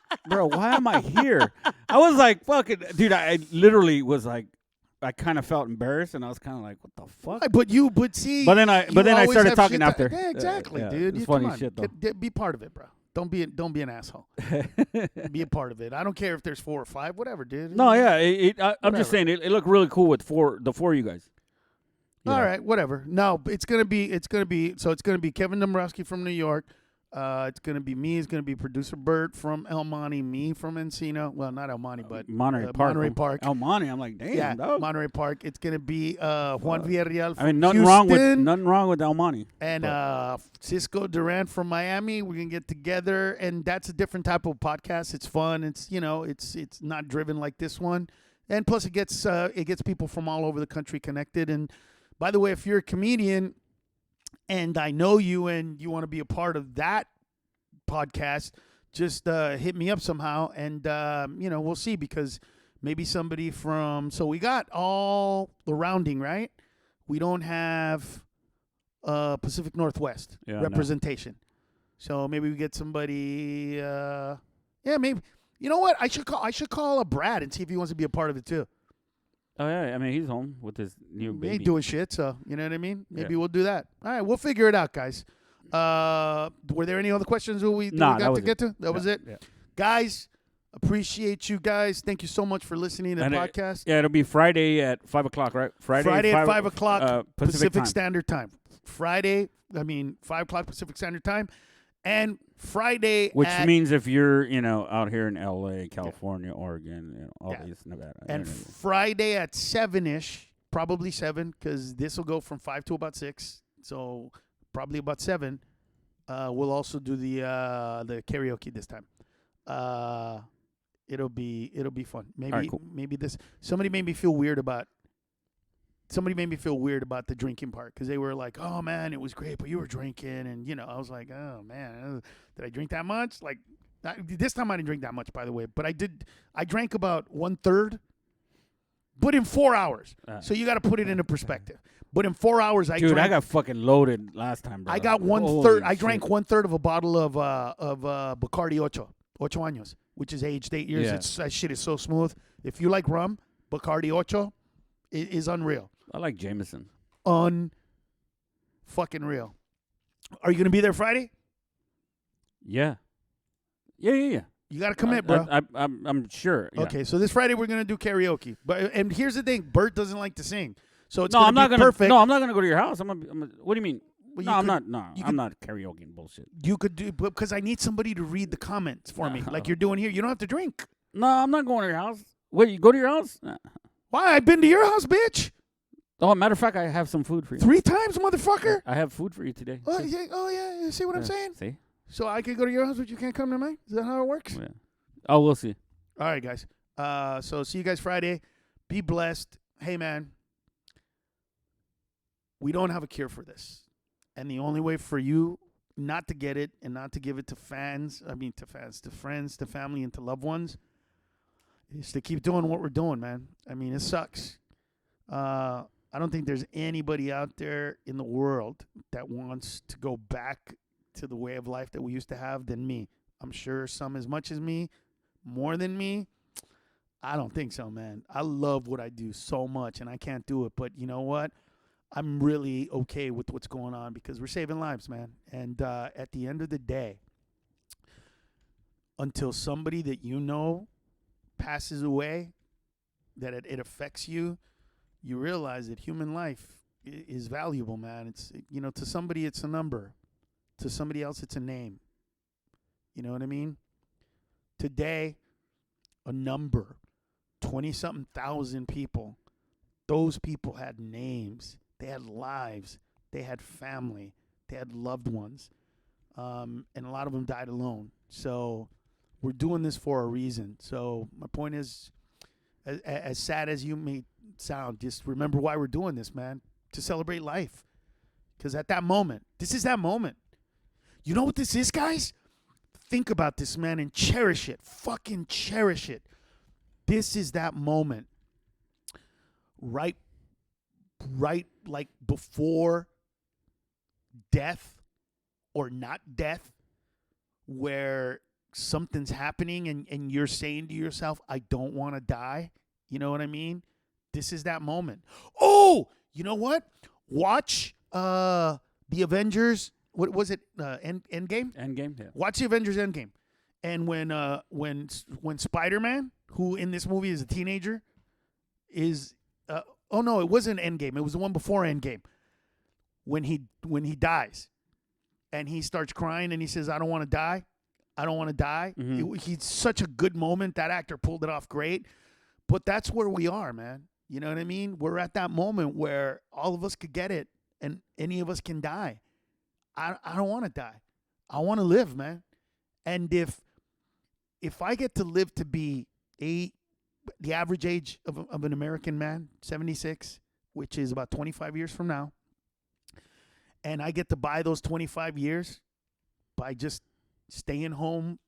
like, bro, why am I here? I was like, fucking, dude, I literally was like, I kind of felt embarrassed, and I was kind of like, what the fuck? But see. But then I always started have talking shit after. Yeah, exactly, Yeah, dude. it's Come funny on. shit, though. Be part of it, bro. Don't be an asshole. Be a part of it. I don't care if there's 4 or 5, whatever, dude. No, yeah, I'm Whatever. just saying it looked really cool with the four of you guys. You All know. right, whatever. No, it's gonna be Kevin Dombrowski from New York. It's gonna be me. It's gonna be producer Bert from El Monte. Me from Encino. Well, not El Monte, but Monterey Park. Monterey Park. Oh, Monterey. I'm like, damn, Yeah, dog. Monterey Park. It's gonna be Juan Villarreal from I mean, nothing Houston, wrong with El Monte. and Cisco Durant from Miami. We're gonna get together, and that's a different type of podcast. It's fun. It's it's not driven like this one, and plus it gets people from all over the country connected. And by the way, if you're a comedian and I know you and you want to be a part of that podcast, just hit me up somehow, and we'll see, because Maybe somebody from. So we got all the rounding, right? We don't have Pacific Northwest Yeah, no. representation. So maybe we get somebody. Maybe. You know what? I should call a Brad and see if he wants to be a part of it too. Oh yeah, I mean he's home with his new He baby. ain't doing shit, so you know what I mean. Maybe Yeah. we'll do that. All right, we'll figure it out, guys. Were there any other questions that we Nah, that got was to get it. to? That was it, Yeah. guys. Appreciate you guys. Thank you so much for listening to the And podcast. Yeah, it'll be Friday at 5 o'clock, right? Friday at 5 o'clock Pacific time. Standard Time. 5 o'clock Pacific Standard Time. And Friday Which at, means if you're, out here in L.A., California, Oregon, all Yeah. these Nevada. and Friday at 7-ish, probably 7, because this will go from 5 to about 6. So probably about 7. We'll also do the karaoke this time. It'll be fun. Maybe All right, cool. maybe this somebody made me feel weird about the drinking part because they were like, "Oh man, it was great, but you were drinking," and I was like, "Oh man, did I drink that much?" Like this time I didn't drink that much, by the way, but I did. I drank about 1/3, but in 4 hours. So you got to put it into perspective. But in 4 hours, I I got fucking loaded last time, bro. I got 1/3. I drank 1/3 of a bottle of Bacardi Ocho años, which is aged 8 years. Yeah. That shit is so smooth. If you like rum, Bacardi Ocho is unreal. I like Jameson. Fucking real. Are you gonna be there Friday? Yeah. Yeah. You gotta commit, bro. I'm sure. Yeah. Okay, so this Friday we're gonna do karaoke. And here's the thing: Bert doesn't like to sing, so it's No, gonna I'm not be gonna. perfect. No, I'm not gonna go to your house. What do you mean? Well, No, you I'm could- not. No, you I'm could- not karaoke and bullshit. You could do because I need somebody to read the comments for me, like you're doing here. You don't have to drink. No, I'm not going to your house. Wait, you go to your house? Why? I've been to your house, bitch, Oh, matter of fact, I have some food for you. 3 times, motherfucker. I have food for you today. Oh See? yeah. You see what I'm Yeah, saying? See? So I could go to your house, but you can't come to mine? Is that how it works? Yeah. Oh, we'll see. All right, guys. So see you guys Friday. Be blessed. Hey, man. We don't have a cure for this. And the only way for you not to get it and not to give it to friends, to family, and to loved ones is to keep doing what we're doing, man. I mean, it sucks. I don't think there's anybody out there in the world that wants to go back to the way of life that we used to have than me. I'm sure some as much as me, more than me. I don't think so, man. I love what I do so much, and I can't do it. But you know what? I'm really okay with what's going on because we're saving lives, man. And at the end of the day, until somebody that you know passes away, that it affects you, you realize that human life is valuable, man. It's to somebody it's a number, to somebody else it's a name. You know what I mean? Today, a number, 20-something thousand people. Those people had names. They had lives. They had family. They had loved ones. And a lot of them died alone. So we're doing this for a reason. So my point is, as sad as you may sound, just remember why we're doing this, man. To celebrate life. Because at that moment, this is that moment. You know what this is, guys? Think about this, man, and cherish it. Fucking cherish it. This is that moment. Right like before death or not death, where something's happening and you're saying to yourself, I don't want to die. You know what I mean? This is that moment. Oh, you know what? Watch the Avengers. What was it? Endgame? Endgame, yeah. Watch the Avengers Endgame. And when Spider-Man, who in this movie is a teenager, is oh no, it wasn't Endgame. It was the one before Endgame. When he dies, and he starts crying and he says, "I don't want to die. I don't want to die." Mm-hmm. He's such a good moment. That actor pulled it off great. But that's where we are, man. You know what I mean? We're at that moment where all of us could get it, and any of us can die. I don't want to die. I want to live, man. And if I get to live to be the average age of an American man, 76, which is about 25 years from now, and I get to buy those 25 years by just staying home,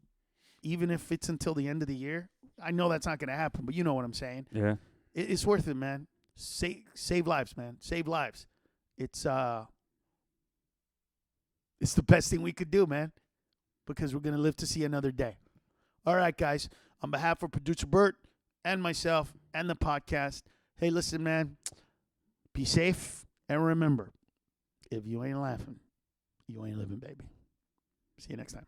even if it's until the end of the year, I know that's not going to happen, but you know what I'm saying. Yeah. It's worth it, man. Save lives, man. Save lives. It's the best thing we could do, man, because we're going to live to see another day. All right, guys. On behalf of producer Bert and myself and the podcast, hey, listen, man, be safe. And remember, if you ain't laughing, you ain't living, baby. See you next time.